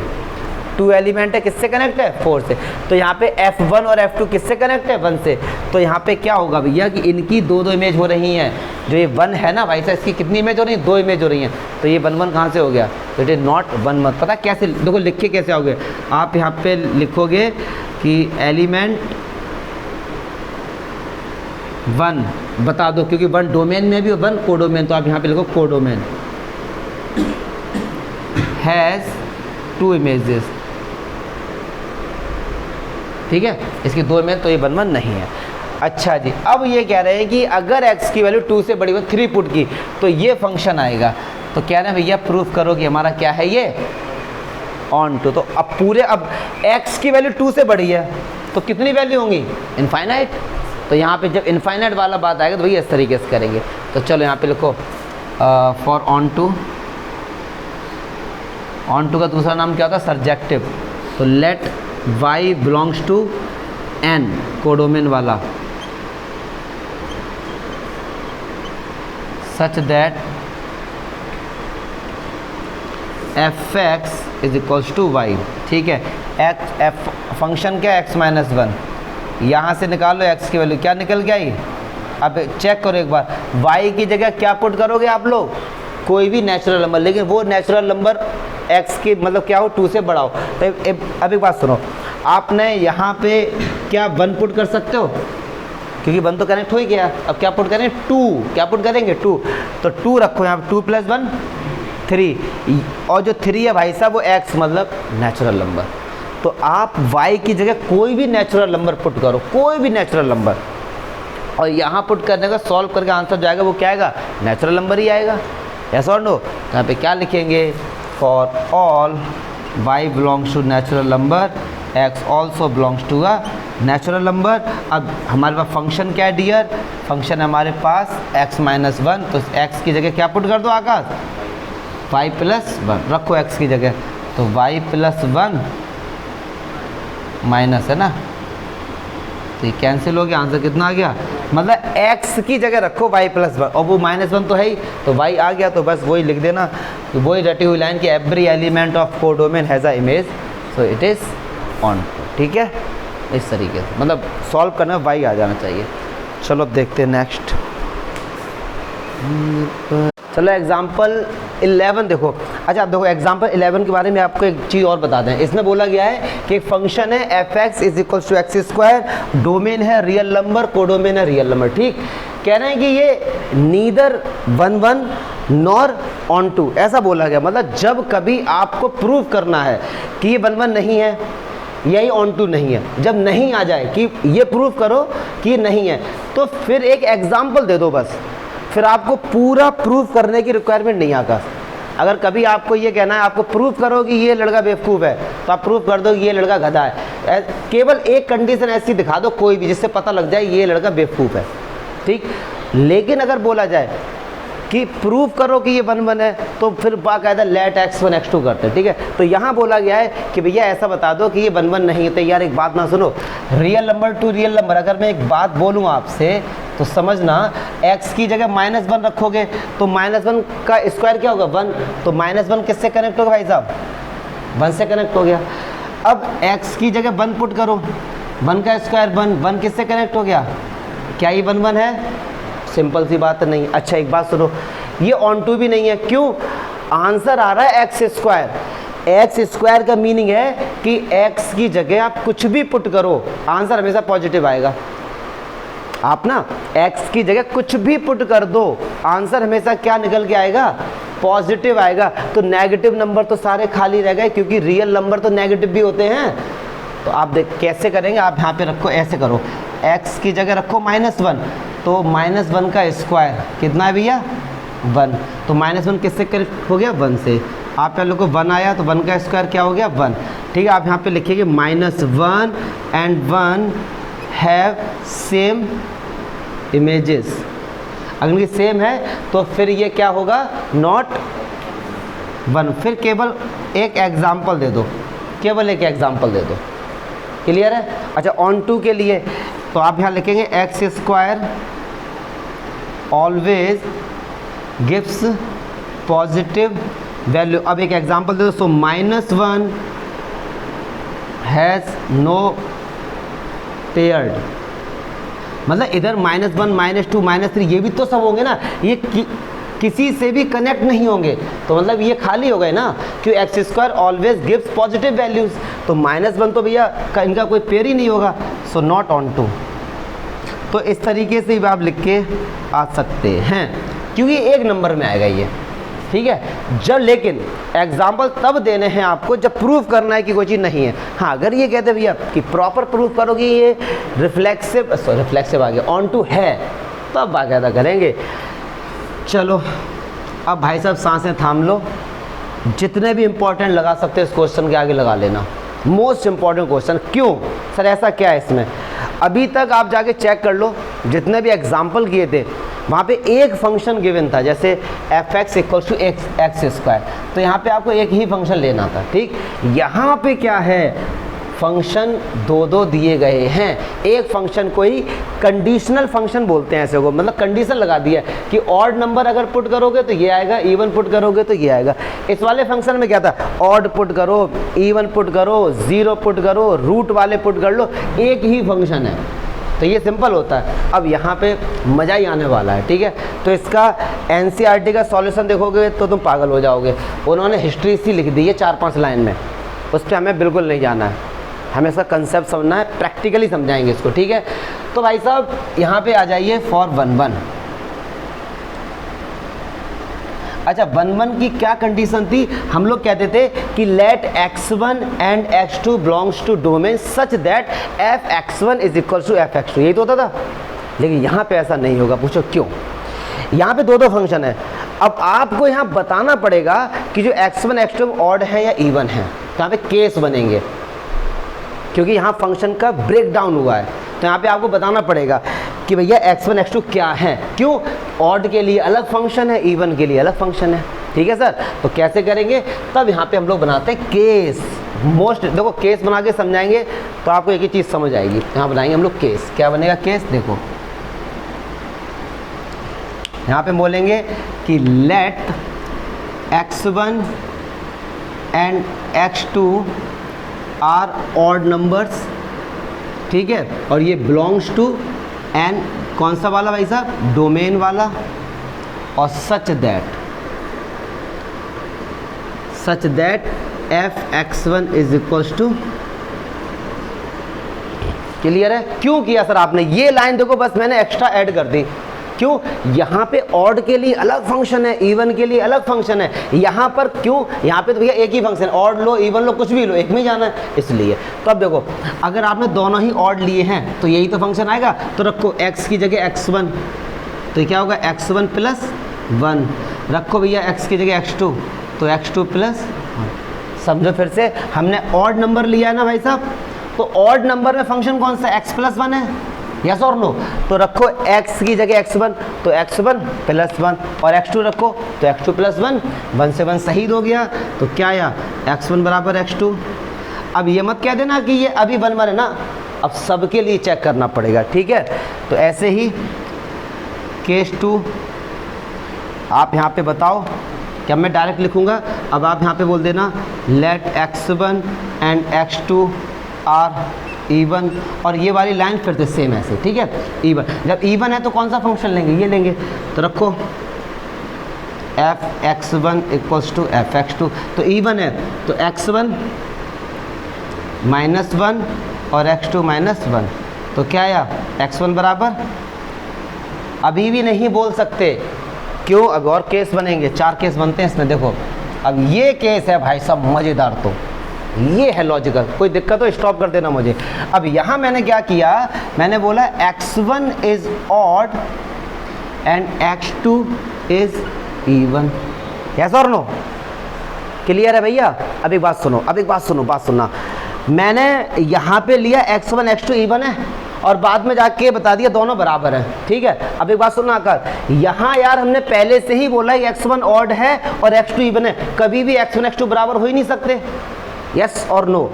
2 एलिमेंट है, किससे कनेक्ट है, 4 से। तो यहाँ पे f1 और f2 किससे कनेक्ट है, 1 से। तो यहाँ पे क्या होगा भैया कि इनकी 2 इमेज हो रही हैं, जो ये 1 है ना भाई साहब, इसकी कितनी इमेज हो रही है, 2 इमेज हो रही हैं, तो ये 1 1 कहाँ से हो गया, तो इट इज़ नॉट 1 1। पता कैसे, देखो लिख के कैसे आओगे आप, यहाँ पे लिखोगे कि एलिमेंट 1 बता दो, क्योंकि 1 डोमेन में भी 1 कोडोमेन, तो आप यहाँ पे लिखो कोडोमेन हैज़ 2 इमेजेस, ठीक है, इसकी 2 इमेज, तो ये 1 1 नहीं है। अच्छा जी, अब ये कह रहे हैं कि अगर x की वैल्यू 2 से बड़ी हो, 3 पुट की, तो ये फंक्शन आएगा। तो कह रहे हैं भैया प्रूफ करो कि हमारा क्या है ये ऑन टू। तो अब पूरे, अब x की वैल्यू 2 से बड़ी है तो कितनी वैल्यू होंगी, इनफाइनाइट। तो यहाँ पे जब इनफाइनाइट वाला बात आएगा तो भैया इस तरीके से करेंगे। तो चलो यहाँ पे लिखो for onto, onto का दूसरा नाम क्या होता है, सर्जेक्टिव। तो let y belongs to n, codomain वाला, such that fx is equals to y, ठीक है। f फंक्शन क्या है, x माइनस 1, यहाँ से निकाल लो x की वैल्यू, क्या निकल गया ये। अब चेक करो एक बार, y की जगह क्या पुट करोगे आप लोग, कोई भी नेचुरल नंबर, लेकिन वो नेचुरल नंबर x की मतलब क्या हो, 2 से बड़ा हो। तो अब एक बात सुनो, आपने यहाँ पे क्या 1 पुट कर सकते हो, क्योंकि 1 तो कनेक्ट हो ही गया। अब क्या पुट करें, 2, क्या पुट करेंगे 2, तो 2 रखो यहाँ पे, 2 + 1 3, और जो 3 है भाई साहब वो x मतलब नेचुरल नंबर। तो आप y की जगह कोई भी नेचुरल नंबर पुट करो, कोई भी नेचुरल नंबर, और यहाँ पुट करने का सॉल्व करके आंसर जो आएगा वो क्या आएगा, नेचुरल नंबर ही आएगा। ऐसा और नो, यहाँ पे क्या लिखेंगे, for all y belongs to natural number x also belongs to a natural number. अब हमारे पास फंक्शन क्या है डियर, फंक्शन हमारे पास x माइनस वन, तो x की जगह क्या पुट कर दो आकाश, y प्लस वन रखो x की जगह, तो y प्लस वन माइनस है ना, तो ये कैंसिल हो गया, आंसर कितना आ गया, मतलब x की जगह रखो y प्लस वन, और वो माइनस वन तो है ही, तो y आ गया, तो बस वही लिख देना, तो वही रटी हुई लाइन की every element of codomain has a image so it is on. ठीक है, इस तरीके से मतलब सॉल्व करना y आ जाना चाहिए। चलो अब देखते हैं नेक्स्ट। चलो एग्जाम्पल 11 देखो। अच्छा अब देखो एग्जाम्पल 11 के बारे में आपको एक चीज़ और बता दें। इसमें बोला गया है कि एक फंक्शन है F X is equals to X square, domain है रियल नंबर, कोडोमेन है रियल नंबर। ठीक, कह रहे हैं कि ये नीदर 1 1 नॉर ऑन टू, ऐसा बोला गया। मतलब जब कभी आपको प्रूव करना है कि ये 1 1 नहीं है, यही ऑन टू नहीं है, जब नहीं आ जाए कि ये प्रूव करो कि ये नहीं है, तो फिर एक एग्जाम्पल दे दो बस, फिर आपको पूरा प्रूफ करने की रिक्वायरमेंट नहीं आकाश। अगर कभी आपको ये कहना है आपको प्रूफ करो कि ये लड़का बेवकूफ़ है, तो आप प्रूफ कर दो कि ये लड़का गधा है। केवल एक कंडीशन ऐसी दिखा दो कोई भी, जिससे पता लग जाए ये लड़का बेवकूफ़ है। ठीक, लेकिन अगर बोला जाए कि प्रूफ करो कि ये 1 1 है, तो फिर बाकायदा लेट x1 x2 करते हैं। ठीक है, तो यहाँ बोला गया है कि भैया ऐसा बता दो कि ये 1 1 नहीं है। तो यार एक बात ना सुनो, real number two real number, अगर मैं एक बात बोलूँ आपसे तो समझना, x की जगह -1 रखोगे तो -1 का स्क्वायर क्या होगा 1, तो -1 किससे कनेक्ट होगा भाई साहब, 1 से कनेक्ट हो गया। अब x की जगह 1 पुट करो, 1 का स्क्वायर 1, 1 किससे कनेक्ट हो गया, क्या ये 1 1 है, सिंपल सी बात नहीं। अच्छा एक बात सुनो, ये ऑन टू भी नहीं है, क्यों, आंसर आ रहा है एक्स स्क्वायर। एक्स स्क्वायर का मीनिंग है कि x की जगह आप कुछ भी पुट करो आंसर हमेशा पॉजिटिव आएगा। आप ना x की जगह कुछ भी पुट कर दो आंसर हमेशा क्या निकल के आएगा, पॉजिटिव आएगा। तो नेगेटिव नंबर तो सारे खाली रह गए, क्योंकि रियल नंबर तो नेगेटिव भी होते हैं। तो आप देख कैसे करेंगे, आप यहाँ पे रखो, ऐसे करो, x की जगह रखो -1, तो -1 का स्क्वायर कितना है भैया 1, तो -1 किससे कनेक्ट हो गया 1 से। आप यहाँ लोग को 1 आया तो 1 का स्क्वायर क्या हो गया 1। ठीक है, आप यहाँ पे लिखिए -1 एंड 1 हैव सेम इमेजेस। अगर ये सेम है तो फिर ये क्या होगा, नॉट 1। फिर केवल एक एग्जाम्पल दे दो, केवल एक एग्जाम्पल दे दो, क्लियर है। अच्छा ऑन टू के लिए तो आप यहाँ लिखेंगे x square always gives positive value. अब एक एग्जांपल दे दो, सो -1 हैज़ नो पेयर्ड, मतलब इधर -1 -2 -3 ये भी तो सब होंगे ना, ये किसी से भी कनेक्ट नहीं होंगे, तो मतलब ये खाली हो गए ना, क्यों x square always gives positive values, तो -1 तो भैया इनका कोई पेयर ही नहीं होगा, सो नॉट ऑन टू। तो इस तरीके से भी आप लिख के आ सकते हैं, क्योंकि एक नंबर में आएगा ये। ठीक है, जब लेकिन एग्जाम्पल तब देने हैं आपको जब प्रूफ करना है कि कोई चीज़ नहीं है। हाँ अगर ये कहते भैया कि प्रॉपर प्रूफ करो कि ये रिफ्लेक्सिव आ गया ऑन टू है, तब बाकायदा करेंगे। चलो अब भाई साहब सांसें थाम लो, जितने भी इंपॉर्टेंट लगा सकते हैं इस क्वेश्चन के आगे लगा लेना। मोस्ट इंपॉर्टेंट क्वेश्चन, क्यों सर ऐसा क्या है इसमें, अभी तक आप जाके चेक कर लो जितने भी एग्जाम्पल किए थे वहाँ पे एक फंक्शन गिवन था, जैसे F X equals to X square, तो यहाँ पे आपको एक ही फंक्शन लेना था। ठीक, यहाँ पे क्या है, फंक्शन दो दिए गए हैं। एक फंक्शन को ही कंडीशनल फंक्शन बोलते हैं ऐसे को, मतलब कंडीशन लगा दिया कि ऑड नंबर अगर पुट करोगे तो ये आएगा, इवन पुट करोगे तो ये आएगा। इस वाले फंक्शन में क्या था, ऑड पुट करो, इवन पुट करो, 0 पुट करो, रूट वाले पुट कर लो, एक ही फंक्शन है, तो ये सिंपल होता है। अब यहाँ पे मज़ा ही आने वाला है। ठीक है, तो इसका NCERT का सॉल्यूशन देखोगे तो तुम पागल हो जाओगे। उन्होंने हिस्ट्री सी लिख दी है 4-5 लाइन में, उस पर हमें बिल्कुल नहीं जाना है, हमें इसका कंसेप्ट समझना है, प्रैक्टिकली समझाएंगे इसको। ठीक है, तो भाई साहब यहाँ पे आ जाइए फॉर 1 1। अच्छा 1 1 की क्या कंडीशन थी, हम लोग कहते थे कि let x1 and x2 belongs to domain such that F x1 is equal to F x2, यही तो होता था। लेकिन यहाँ पे ऐसा नहीं होगा, पूछो क्यों। यहाँ पे दो फंक्शन है, अब आपको यहाँ बताना पड़ेगा कि जो x1 x2 ऑड है या इवन है, तो यहाँ पे केस बनेंगे। क्योंकि यहाँ फंक्शन का ब्रेक डाउन हुआ है। तो यहाँ पे आपको बताना पड़ेगा कि भैया x1 x2 क्या है, क्यों, ऑड के लिए अलग फंक्शन है, इवन के लिए अलग फंक्शन है। ठीक है सर, तो कैसे करेंगे, तब यहाँ पे हम लोग बनाते हैं केस। मोस्ट देखो केस बना के समझाएंगे तो आपको एक ही चीज़ समझ आएगी। यहाँ बनाएंगे हम लोग केस। क्या बनेगा केस, देखो यहाँ पे बोलेंगे कि let x1 and x2 are odd numbers, ठीक है, और ये बिलोंग्स टू एन, कौन सा वाला भाई साहब, डोमेन वाला, और such that f(x1) is equals to, clear है। क्यों किया सर आपने ये लाइन, देखो बस मैंने एक्स्ट्रा ऐड कर दी, क्यों, यहाँ पे ऑड के लिए अलग फंक्शन है, इवन के लिए अलग फंक्शन है, यहाँ पर क्यों, यहाँ पे तो भैया एक ही फंक्शन, ऑड लो इवन लो कुछ भी लो, एक में ही जाना है इसलिए। तो अब देखो अगर आपने दोनों ही ऑड लिए हैं तो यही तो फंक्शन आएगा। तो रखो x की जगह x1, तो क्या होगा x1 प्लस 1, रखो भैया x की जगह x2, तो x2 प्लस 1। समझो फिर से, हमने ऑड नंबर लिया है ना भाई साहब, तो ऑड नंबर में फंक्शन कौन सा, x प्लस 1 है, यस और नो। तो रखो x की जगह x1, तो x1 प्लस 1, और x2 रखो तो x2 प्लस 1, 1 से 1 शहीद हो गया, तो क्या आया x1 बराबर x2। अब ये मत कह देना कि ये अभी 1 1 है ना, अब सबके लिए चेक करना पड़ेगा, ठीक है। तो ऐसे ही केस 2 आप यहाँ पे बताओ, क्या मैं डायरेक्ट लिखूँगा, अब आप यहाँ पे बोल देना late x1 and x2 are even, और ये वाली लाइन फिर से सेम ऐसे, ठीक है, इवन। जब इवन है तो कौन सा फंक्शन लेंगे, ये लेंगे, तो रखो f(x1) इक्वल्स टू f(x2), तो इवन है तो x1 माइनस 1 और x2 माइनस 1, तो क्या आया x1 बराबर, अभी भी नहीं बोल सकते, क्यों, अब और केस बनेंगे, 4 केस बनते हैं इसमें। देखो अब ये केस है भाई साहब मज़ेदार, तो ये है लॉजिकल, कोई दिक्कत हो स्टॉप कर देना मुझे। अब यहाँ मैंने क्या किया, मैंने बोला x1 is odd and x2 is even, yes और नो, क्लियर है भैया। अब एक बात सुनो, बात सुनना, मैंने यहाँ पे लिया x1 x2 इवन है और बाद में जाके बता दिया दोनों बराबर हैं, ठीक है। अब एक बात सुनना आकर, यहाँ यार हमने पहले से ही बोला x1 ऑड है और x2 इवन है, कभी भी x1 x2 बराबर हो ही नहीं सकते, यस और नो।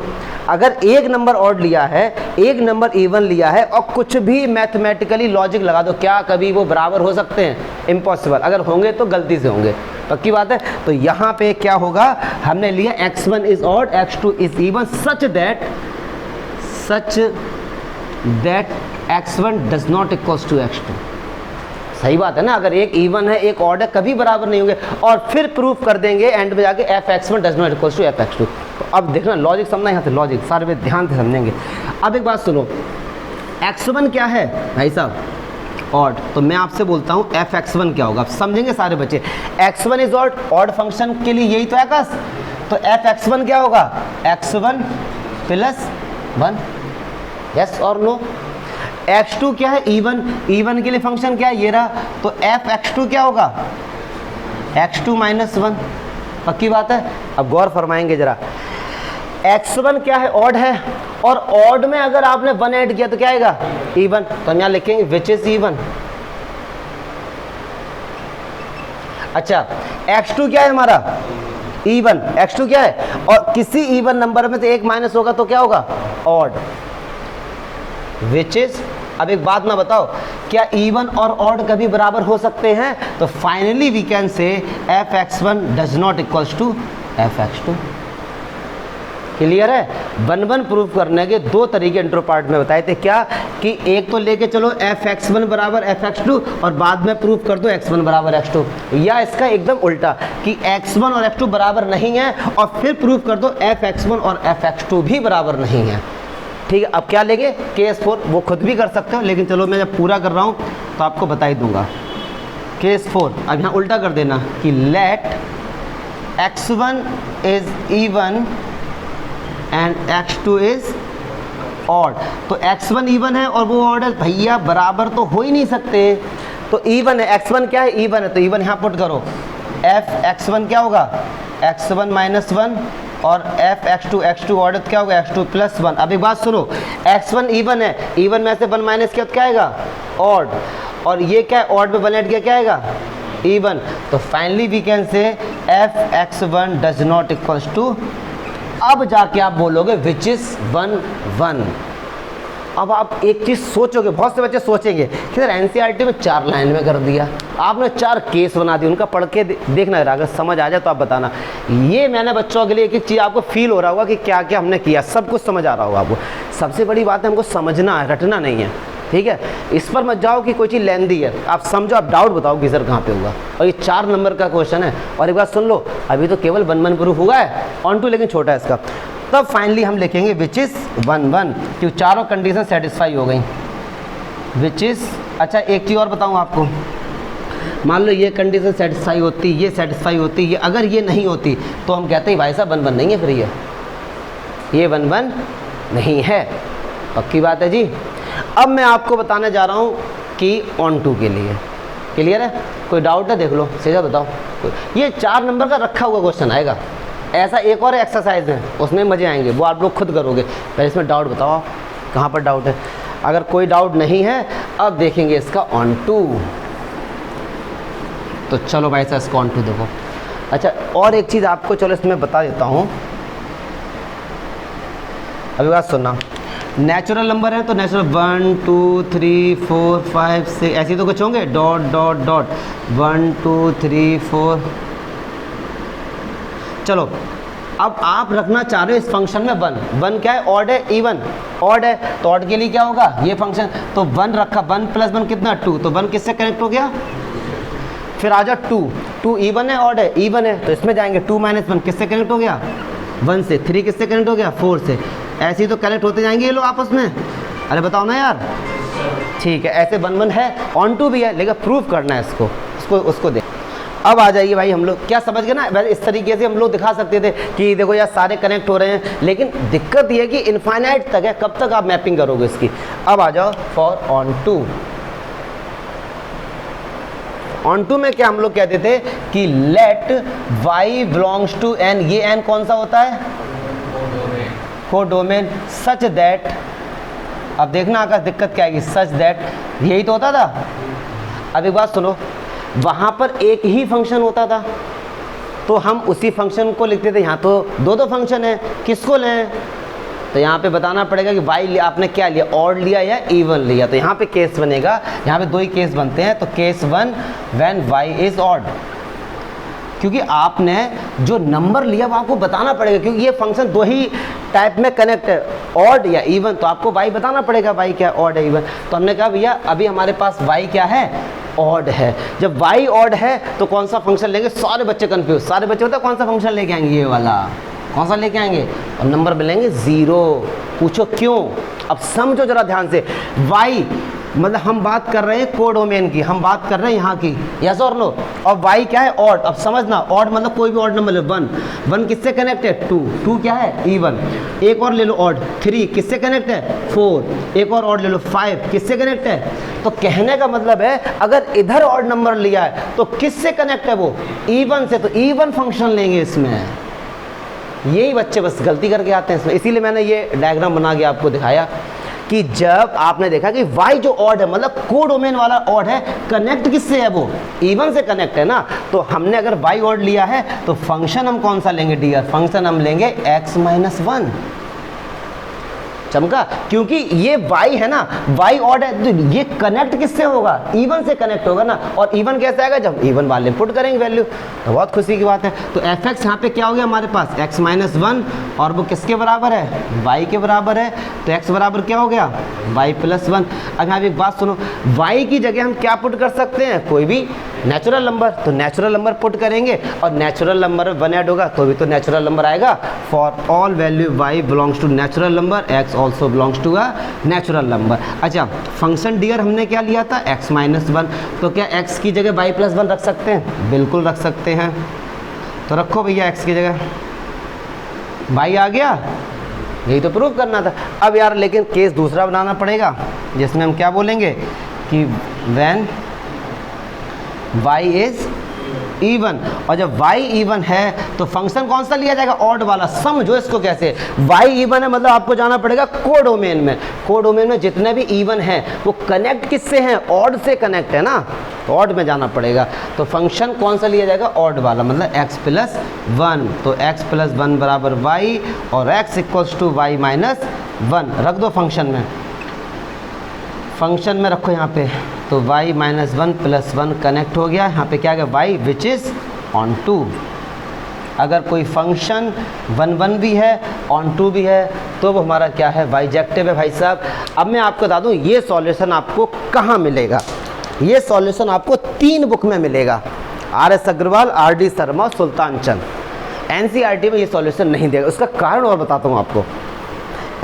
अगर एक नंबर ऑड लिया है, एक नंबर इवन लिया है, और कुछ भी मैथमेटिकली लॉजिक लगा दो, क्या कभी वो बराबर हो सकते हैं, इम्पॉसिबल। अगर होंगे तो गलती से होंगे, पक्की बात है। तो यहाँ पे क्या होगा, हमने लिया x1 is odd x2 is even such that x1 does not equals to x2। सही बात है ना, अगर एक इवन है एक ऑड है कभी बराबर नहीं होंगे, और फिर प्रूफ कर देंगे एंड में जाके f(x1) does not equals to f(x2). तो अब देखना लॉजिक समझना, यहाँ से लॉजिक सारे में ध्यान से समझेंगे। अब एक बात सुनो, x1 क्या है भाई साहब, ऑड, तो मैं आपसे बोलता हूँ f(x1) क्या होगा, अब समझेंगे सारे बच्चे। x1 इज ऑड फंक्शन के लिए यही तो है आकाश, तो f(x1) क्या होगा, x1 प्लस 1, यस और नो। x2 क्या है, इवन के लिए फंक्शन क्या है, ये रहा, तो f(x2) क्या होगा, x2 माइनस 1, पक्की बात है। अब गौर फरमाएंगे जरा, x1 क्या है, ऑड है, और ऑड में अगर आपने 1 ऐड किया तो क्या आएगा, इवन, तो हम यहाँ लिखेंगे विच इज इवन। अच्छा x2 क्या है हमारा, इवन, x2 क्या है, और किसी इवन नंबर में से एक माइनस होगा तो क्या होगा, ऑड, विच इज। अब एक बात ना बताओ, क्या इवन और ऑड कभी बराबर हो सकते हैं, तो finally we can say f(x1) does not equals to f(x2). Clear है। 1 प्रूफ करने के 2 तरीके इंट्रो पार्ट में बताए थे, क्या कि एक तो लेके चलो f(x1) बराबर f(x2) और बाद में प्रूफ कर दो x1 बराबर x2, या इसका एकदम उल्टा कि x1 और x2 बराबर नहीं है और फिर प्रूफ कर दो f(x1) और f(x2) भी बराबर नहीं है, ठीक है। अब क्या लेंगे, केस 4, वो खुद भी कर सकते हो, लेकिन चलो मैं जब पूरा कर रहा हूँ तो आपको बता ही दूंगा। केस 4, अब यहाँ उल्टा कर देना कि let x1 is even and x2 is odd, तो x1 इवन है और वो ऑड है, भैया बराबर तो हो ही नहीं सकते, तो इवन है, x1 क्या है, इवन है, तो इवन यहाँ पुट करो, f(x1) क्या होगा, x1 माइनस 1 और एफ x2 ऑर्डर क्या होगा x2 प्लस 1। अब एक बात सुनो, x1 इवन है, इवन में से 1 माइनस किया तो क्या आएगा ऑड, और ये क्या है ऑड में 1 ऐड किया क्या आएगा इवन। तो finally we can say F x1 does not equals to, अब जाके आप बोलोगे विच इज 1 1। अब आप एक चीज़ सोचोगे, बहुत से बच्चे सोचेंगे कि सर एनसीईआरटी में 4 लाइन में कर दिया, आपने 4 केस बना दिए, उनका पढ़ के देखना है, अगर समझ आ जाए तो आप बताना। ये मैंने बच्चों के लिए एक चीज़ आपको फील हो रहा होगा कि क्या क्या हमने किया, सब कुछ समझ आ रहा होगा आपको। सबसे बड़ी बात है हमको समझना है, रटना नहीं है, ठीक है। इस पर मत जाओ कि कोई चीज़ लेंदी है, आप समझो, आप डाउट बताओ कि सर कहाँ पे होगा। और ये 4 नंबर का क्वेश्चन है, और एक बात सुन लो, अभी तो केवल 1 1 प्रूफ हुआ है, ऑन टू लेकिन छोटा है इसका। तब फाइनली हम लिखेंगे विच इज़ 1 1, क्योंकि चारों कंडीशन सेटिस्फाई हो गई, विच इज़। अच्छा एक चीज़ और बताऊँ आपको, मान लो ये कंडीशन सेटिस्फाई होती, ये सेटिस्फाई होती, ये अगर ये नहीं होती तो हम कहते हैं भाई साहब 1 1 नहीं है, फिर ये 1 1 नहीं है, पक्की बात है जी। अब मैं आपको बताने जा रहा हूँ कि ऑन टू के लिए क्लियर है, कोई डाउट है देख लो, सीधा बताओ। ये 4 नंबर का रखा हुआ क्वेश्चन आएगा, ऐसा एक और एक्सरसाइज है, उसमें मज़े आएंगे, वो आप लोग खुद करोगे। पहले इसमें डाउट बताओ आप, कहाँ पर डाउट है। अगर कोई डाउट नहीं है, अब देखेंगे इसका ऑन टू। तो चलो भाई साहब इसका ऑन टू देखो। अच्छा और एक चीज़ आपको चलो इसमें बता देता हूँ, अभी बात सुनना। नेचुरल नंबर है तो नेचुरल 1 2 3 4 5 6 ऐसे तो कुछ होंगे, डॉट डॉट डॉट 1 2 3 4। चलो अब आप रखना चाह रहे हो इस फंक्शन में 1 1 क्या है ऑड है, इवन ऑड है, तो ऑड के लिए क्या होगा ये फंक्शन, तो 1 रखा, 1 प्लस 1 कितना 2, तो 1 किससे कनेक्ट हो गया, फिर आ जाओ 2 इवन है ऑड है, इवन है, तो इसमें जाएंगे 2 माइनस 1 किससे कनेक्ट हो गया 1 से, 3 किससे कनेक्ट हो गया 4 से, ऐसे ही तो कनेक्ट होते जाएंगे ये लोग आपस में। अरे बताओ ना यार, ठीक है, ऐसे 1 1 है, ऑन टू भी है, लेकिन प्रूफ करना है इसको उसको दे। अब आ जाइए भाई, हम लोग क्या समझ गए ना, इस तरीके से हम लोग दिखा सकते थे कि देखो यार सारे कनेक्ट हो रहे हैं, लेकिन दिक्कत ये है कि इनफाइनाइट तक है, कब तक आप मैपिंग करोगे इसकी। अब आ जाओ for onto. Onto में क्या हम लोग कहते थे कि let y belongs to n, ये n कौन सा होता है कोडोमेन, सच दैट, अब देखना आकाश दिक्कत क्या आएगी, सच दैट, यही तो होता था। अब एक बात सुनो, वहाँ पर एक ही फंक्शन होता था तो हम उसी फंक्शन को लिखते थे, यहाँ तो 2 फंक्शन है, किसको लें, तो यहाँ पे बताना पड़ेगा कि y आपने क्या लिया, ऑड लिया या इवन लिया। तो यहाँ पे केस बनेगा, यहाँ पे 2 ही केस बनते हैं, तो case 1 when y is odd, क्योंकि आपने जो नंबर लिया वो आपको बताना पड़ेगा, क्योंकि ये फंक्शन 2 ही टाइप में कनेक्ट है, ऑड या इवन, तो आपको y बताना पड़ेगा y क्या ऑड है इवन। तो हमने कहा भैया अभी हमारे पास y क्या है ऑड है, जब y ऑड है तो कौन सा फंक्शन लेंगे, सारे बच्चे कंफ्यूज, सारे बच्चे होता है कौन सा फंक्शन लेके आएंगे, ये वाला कौन सा लेके आएंगे, और नंबर मिलेंगे 0। पूछो क्यों, अब समझो जरा ध्यान से, y मतलब हम बात कर रहे हैं कोडोमेन की, हम बात कर रहे हैं यहाँ की, यस और नो, और y क्या है ऑड। अब समझना, ऑड मतलब कोई भी ऑड नंबर ले, 1 किससे कनेक्ट है 2 क्या है इवन, एक और ले लो ऑड 3 किससे कनेक्ट है 4, एक और ऑड ले लो 5 किससे कनेक्ट है। तो कहने का मतलब है अगर इधर ऑड नंबर लिया है तो किससे कनेक्ट है वो, इवन से, तो इवन फंक्शन लेंगे इसमें। यही बच्चे बस गलती करके आते हैं इसमें, इसीलिए मैंने ये डायग्राम बना के आपको दिखाया कि जब आपने देखा कि y जो ऑड है मतलब कोडोमेन वाला ऑड है, कनेक्ट किससे है वो, इवन से कनेक्ट है ना, तो हमने अगर y ऑड लिया है तो फंक्शन हम कौन सा लेंगे डियर, फंक्शन हम लेंगे x-1। चमका, क्योंकि ये y है ना, y ऑड है, तो ये कनेक्ट किससे होगा, इवन से कनेक्ट होगा ना, और इवन कैसे आएगा जब इवन वाले पुट करेंगे वैल्यू, तो बहुत खुशी की बात है। तो fx यहाँ पे क्या हो गया हमारे पास x-1, और वो किसके बराबर है y के बराबर है, तो x बराबर क्या हो गया y+1। अब यहाँ एक बात सुनो, y की जगह हम क्या पुट कर सकते हैं, कोई भी नेचुरल नंबर, तो नेचुरल नंबर पुट करेंगे, और नेचुरल नंबर 1 ऐड होगा तो भी तो नेचुरल नंबर आएगा। For all value y belongs to natural number, x also belongs to a natural number. अच्छा फंक्शन डियर हमने क्या लिया था x-1, तो क्या x की जगह y+1 रख सकते हैं, बिल्कुल रख सकते हैं, तो रखो भैया x की जगह y आ गया, यही तो प्रूव करना था। अब यार लेकिन केस दूसरा बनाना पड़ेगा जिसमें हम क्या बोलेंगे कि व्हेन y इज इवन, और जब y इवन है तो फंक्शन कौन सा लिया जाएगा, ऑड वाला। समझो इसको कैसे, y इवन है मतलब आपको जाना पड़ेगा कोडोमेन में। कोडोमेन में जितने भी इवन हैं वो कनेक्ट किससे हैं, ऑड से कनेक्ट है ना, तो ऑड में जाना पड़ेगा। तो फंक्शन कौन सा लिया जाएगा, ऑड वाला, मतलब x प्लस 1। तो x प्लस 1 बराबर y और x equals to y minus 1 रख दो फंक्शन में, फंक्शन में रखो यहाँ पे। तो y माइनस 1 प्लस 1 कनेक्ट हो गया, यहाँ पे क्या है y which is onto. अगर कोई फंक्शन 1 1 भी है ऑन टू भी है तो वो हमारा क्या है, बाइजेक्टिव है भाई साहब। अब मैं आपको बता दूँ ये सॉल्यूशन आपको कहाँ मिलेगा, ये सॉल्यूशन आपको 3 बुक में मिलेगा, RS अग्रवाल, RD शर्मा, सुल्तान चंद। NCERT में ये सॉल्यूशन नहीं देगा, उसका कारण और बताता हूँ आपको।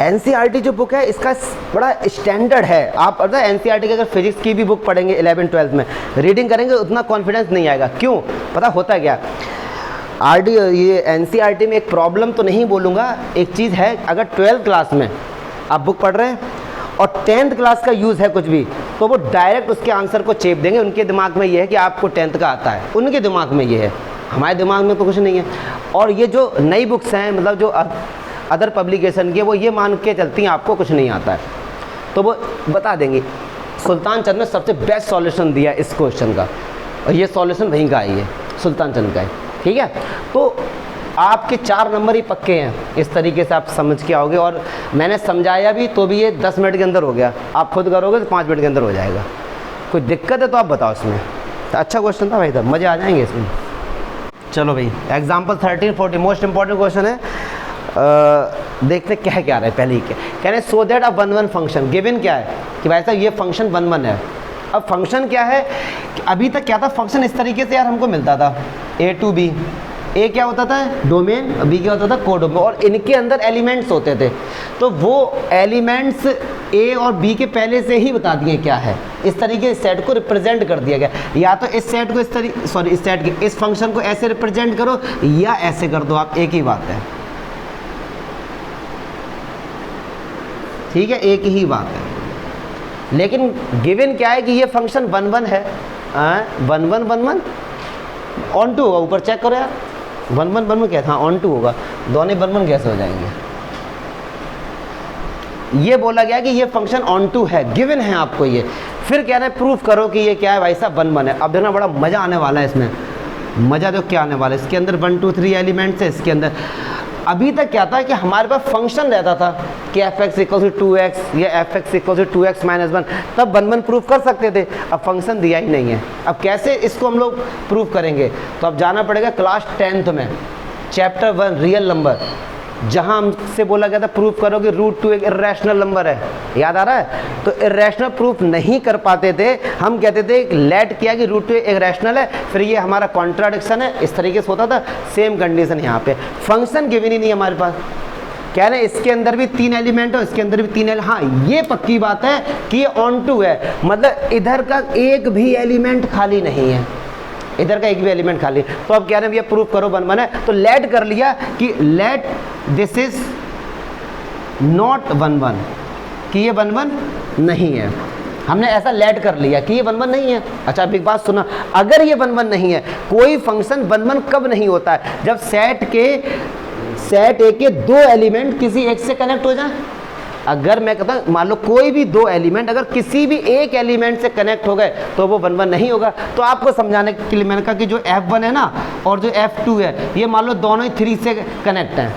NCERT जो बुक है इसका बड़ा स्टैंडर्ड है। आप अगर NCERT की अगर फिजिक्स की भी बुक पढ़ेंगे 11th 12th में रीडिंग करेंगे उतना कॉन्फिडेंस नहीं आएगा। क्यों, पता होता क्या, ये NCERT में एक प्रॉब्लम तो नहीं बोलूँगा, एक चीज़ है, अगर 12th क्लास में आप बुक पढ़ रहे हैं और 10th क्लास का यूज़ है कुछ भी तो वो डायरेक्ट उसके आंसर को चेप देंगे। उनके दिमाग में ये है कि आपको 10th का आता है, उनके दिमाग में ये है, हमारे दिमाग में तो कुछ नहीं है। और ये जो नई बुक्स हैं मतलब जो अदर पब्लिकेशन की, वो ये मान के चलती हैं आपको कुछ नहीं आता है तो वो बता देंगे। सुल्तान चंद ने सबसे बेस्ट सॉल्यूशन दिया इस क्वेश्चन का, और ये सॉल्यूशन वहीं का ही है, सुल्तान चंद का है। ठीक है, तो आपके 4 नंबर ही पक्के हैं, इस तरीके से आप समझ के आओगे। और मैंने समझाया भी तो भी ये 10 मिनट के अंदर हो गया, आप खुद करोगे तो 5 मिनट के अंदर हो जाएगा। कोई दिक्कत है तो आप बताओ इसमें। तो अच्छा क्वेश्चन था भाई साहब, मज़े आ जाएंगे इसमें। चलो भाई, एग्जाम्पल 13 14 मोस्ट इंपॉर्टेंट क्वेश्चन है। देखते क्या क्या रहा है पहले ही, क्या कह रहे, so that a 1 1 function given क्या है कि भाई साहब ये फंक्शन 1 1 है। अब फंक्शन क्या है कि अभी तक क्या था, फंक्शन इस तरीके से यार हमको मिलता था a to b, ए क्या होता था डोमेन, बी क्या होता था कोडोमेन, और इनके अंदर एलिमेंट्स होते थे। तो वो एलिमेंट्स ए और बी के पहले से ही बता दिए क्या है, इस तरीके से सेट को रिप्रेजेंट कर दिया गया। या तो इस सेट को इस तरीके, सॉरी इस सेट के इस फंक्शन को ऐसे रिप्रेजेंट करो या ऐसे कर दो आप, एक ही बात है। ठीक है, एक ही बात है। लेकिन गिवन क्या है कि ये फंक्शन 1 1 है, 1 1 1 1 ऑन टू होगा, ऊपर चेक करो यार, 1 1 1 1 क्या था, ऑन टू होगा, दोनों 1 1 कैसे हो जाएंगे। ये बोला गया कि ये फंक्शन ऑन टू है, गिवन है आपको ये। फिर कह रहे हैं प्रूफ करो कि ये क्या है भाई साहब 1 1 है। अब देखना बड़ा मज़ा आने वाला है इसमें, मज़ा तो क्या आने वाला है, इसके अंदर 1 2 3 एलिमेंट्स है इसके अंदर। अभी तक क्या था कि हमारे पास फंक्शन रहता था कि fx इक्वल टू 2x या fx equal to 2x minus 1, तब 1 1 प्रूफ कर सकते थे। अब फंक्शन दिया ही नहीं है, अब कैसे इसको हम लोग प्रूफ करेंगे। तो अब जाना पड़ेगा क्लास 10th में, चैप्टर 1 रियल नंबर, जहां हमसे बोला गया था प्रूफ करो कि √2 एक इर्रेशनल नंबर है, याद आ रहा है। तो इर्रेशनल प्रूफ नहीं कर पाते थे, हम कहते थे लेट किया कि √2 एक रैशनल है, फिर ये हमारा कॉन्ट्राडिक्शन है, इस तरीके से होता था। सेम कंडीशन यहाँ पे, फंक्शन गिवन ही नहीं हमारे पास। कह रहे हैं इसके अंदर भी 3 एलिमेंट हो, इसके अंदर भी 3 एलिमेंट। हाँ ये पक्की बात है कि ये ऑन टू है, मतलब इधर का एक भी एलिमेंट खाली नहीं है, इधर का एक भी एलिमेंट खाली। तो अब कह रहे हैं भैया प्रूफ करो 1 1 है, तो लेट कर लिया कि लेट दिस इज नॉट 1 1, कि ये 1 1 नहीं है। हमने ऐसा लेट कर लिया कि ये 1 1 नहीं है। अच्छा अब एक बात सुना, अगर ये 1 1 नहीं है, कोई फंक्शन 1 1 कब नहीं होता है, जब सेट ए के 2 एलिमेंट किसी एक से कनेक्ट हो जाए। अगर मैं कहता हूँ मान लो कोई भी 2 एलिमेंट अगर किसी भी एक एलिमेंट से कनेक्ट हो गए तो वो 1 1 नहीं होगा। तो आपको समझाने के लिए मैंने कहा कि जो F1 है ना और जो F2 है, ये मान लो दोनों ही 3 से कनेक्ट हैं।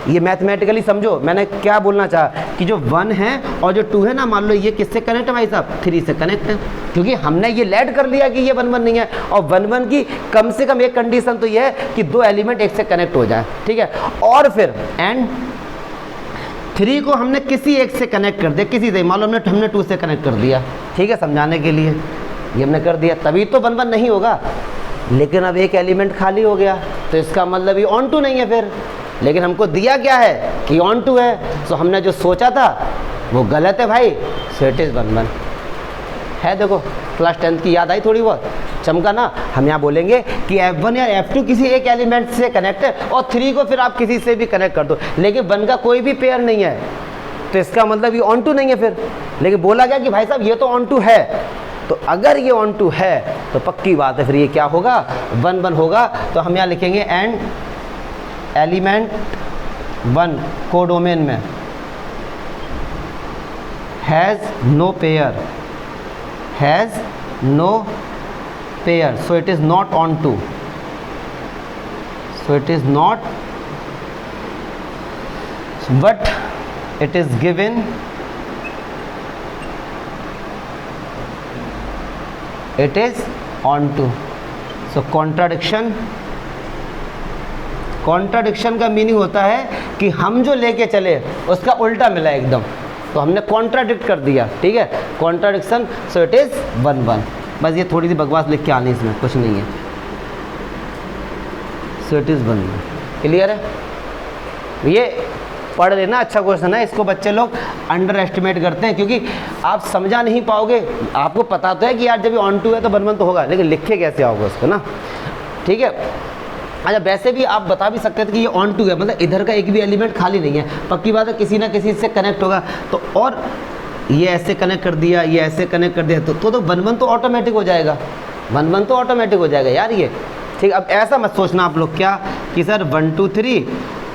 ये मैथमेटिकली समझो मैंने क्या बोलना चाहा कि जो 1 है और जो 2 है ना, मान लो ये किससे कनेक्ट है भाई साहब, 3 से कनेक्ट है, क्योंकि हमने ये लेट कर लिया कि ये 1 1 नहीं है। और 1 1 की कम से कम एक कंडीशन तो ये है कि 2 एलिमेंट एक से कनेक्ट हो जाए। ठीक है, और फिर एंड 3 को हमने किसी एक से कनेक्ट कर दिया, किसी से, मान लो हमने 2 से कनेक्ट कर दिया। ठीक है, समझाने के लिए ये हमने कर दिया, तभी तो 1 1 नहीं होगा। लेकिन अब एक एलिमेंट खाली हो गया तो इसका मतलब ये ऑन टू नहीं है फिर। लेकिन हमको दिया क्या है कि ऑन टू है, तो हमने जो सोचा था वो गलत है भाई, सो इट इज़ 1 1 है। देखो क्लास 10th की याद आई थोड़ी बहुत, चमका ना। हम यहाँ बोलेंगे कि F1 या F2 किसी एक एलिमेंट से कनेक्ट है और 3 को फिर आप किसी से भी कनेक्ट कर दो, लेकिन 1 का कोई भी पेयर नहीं है, तो इसका मतलब ये ऑन टू नहीं है फिर। लेकिन बोला गया कि भाई साहब ये तो ऑन टू है, तो अगर ये ऑन टू है तो पक्की बात है फिर ये क्या होगा, 1 1 होगा। तो हम यहाँ लिखेंगे एंड एलिमेंट 1 कोडोमेन में has no pair, has no pair, so it is not onto, so it is not, but it is given, it is on to, so contradiction, contradiction का मीनिंग होता है कि हम जो लेके चले उसका उल्टा मिला एकदम, तो हमने कॉन्ट्राडिक्ट कर दिया, ठीक है, कॉन्ट्राडिक्शन, सो इट इज़ 1 1। बस ये थोड़ी सी बकवास लिख के आनी, इसमें कुछ नहीं है, सो इट इज़ 1 1। क्लियर है? ये पढ़ लेना, अच्छा क्वेश्चन है, इसको बच्चे लोग अंडर एस्टिमेट करते हैं क्योंकि आप समझा नहीं पाओगे। आपको पता तो है कि यार जब ये ऑन टू है तो 1 1 तो होगा, लेकिन लिखे कैसे आओगे उसको ना, ठीक है। अच्छा वैसे भी आप बता भी सकते थे कि ये ऑन टू है, मतलब इधर का एक भी एलिमेंट खाली नहीं है, पक्की बात है किसी ना किसी से कनेक्ट होगा। तो और ये ऐसे कनेक्ट कर दिया, ये ऐसे कनेक्ट कर दिया, तो 1 1 तो ऑटोमेटिक हो जाएगा, 1 1 तो ऑटोमेटिक हो जाएगा यार ये, ठीक। अब ऐसा मत सोचना आप लोग क्या कि सर 1 2 3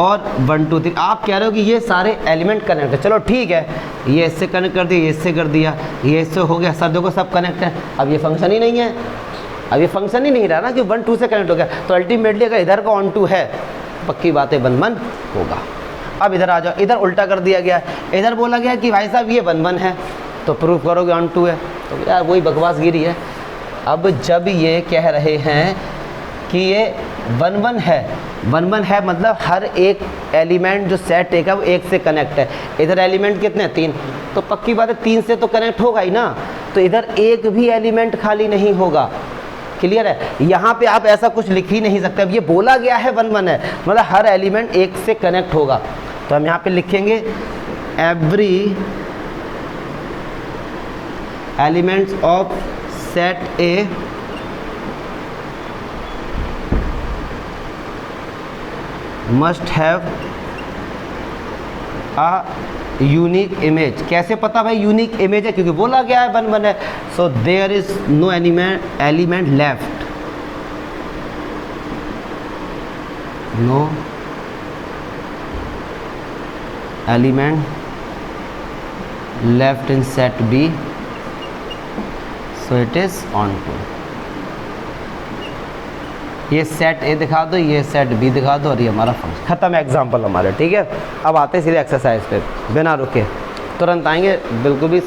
और 1 2 3, आप कह रहे हो कि ये सारे एलिमेंट कनेक्ट है, चलो ठीक है, ये इससे कनेक्ट कर दिया, ये इससे कर दिया, ये इससे हो गया, सब देखो सब कनेक्ट है। अब ये फंक्शन ही नहीं है, अब ये फंक्शन ही नहीं रहा ना कि 1 2 से कनेक्ट हो गया, तो अल्टीमेटली अगर इधर का ऑन टू है पक्की बात है 1 1 होगा। अब इधर आ जाओ, इधर उल्टा कर दिया गया, इधर बोला गया कि भाई साहब ये 1 1 है तो प्रूफ करोगे ऑन टू है, तो यार वही बकवास गिरी है। अब जब ये कह रहे हैं कि ये 1 1 है, 1 1 है मतलब हर एक एलिमेंट जो सेट एक है वो एक से कनेक्ट है, इधर एलिमेंट कितने हैं 3, तो पक्की बात है 3 से तो कनेक्ट होगा ही ना, तो इधर एक भी एलिमेंट खाली नहीं होगा। क्लियर है? यहाँ पे आप ऐसा कुछ लिख ही नहीं सकते, अब ये बोला गया है 1 1 है मतलब हर एलिमेंट एक से कनेक्ट होगा, तो हम यहाँ पे लिखेंगे every elements of set A must have a unique image. कैसे पता भाई यूनिक इमेज है? क्योंकि बोला गया है 1 1 है, so there is no element left, no element left in set B, so it is onto. ये सेट ए दिखा दो, ये सेट बी दिखा दो और ये हमारा फंक्शन खत्म है, एग्जाम्पल हमारे, ठीक है। अब आते हैं सीधे एक्सरसाइज पे, बिना रुके तुरंत आएंगे, बिल्कुल भी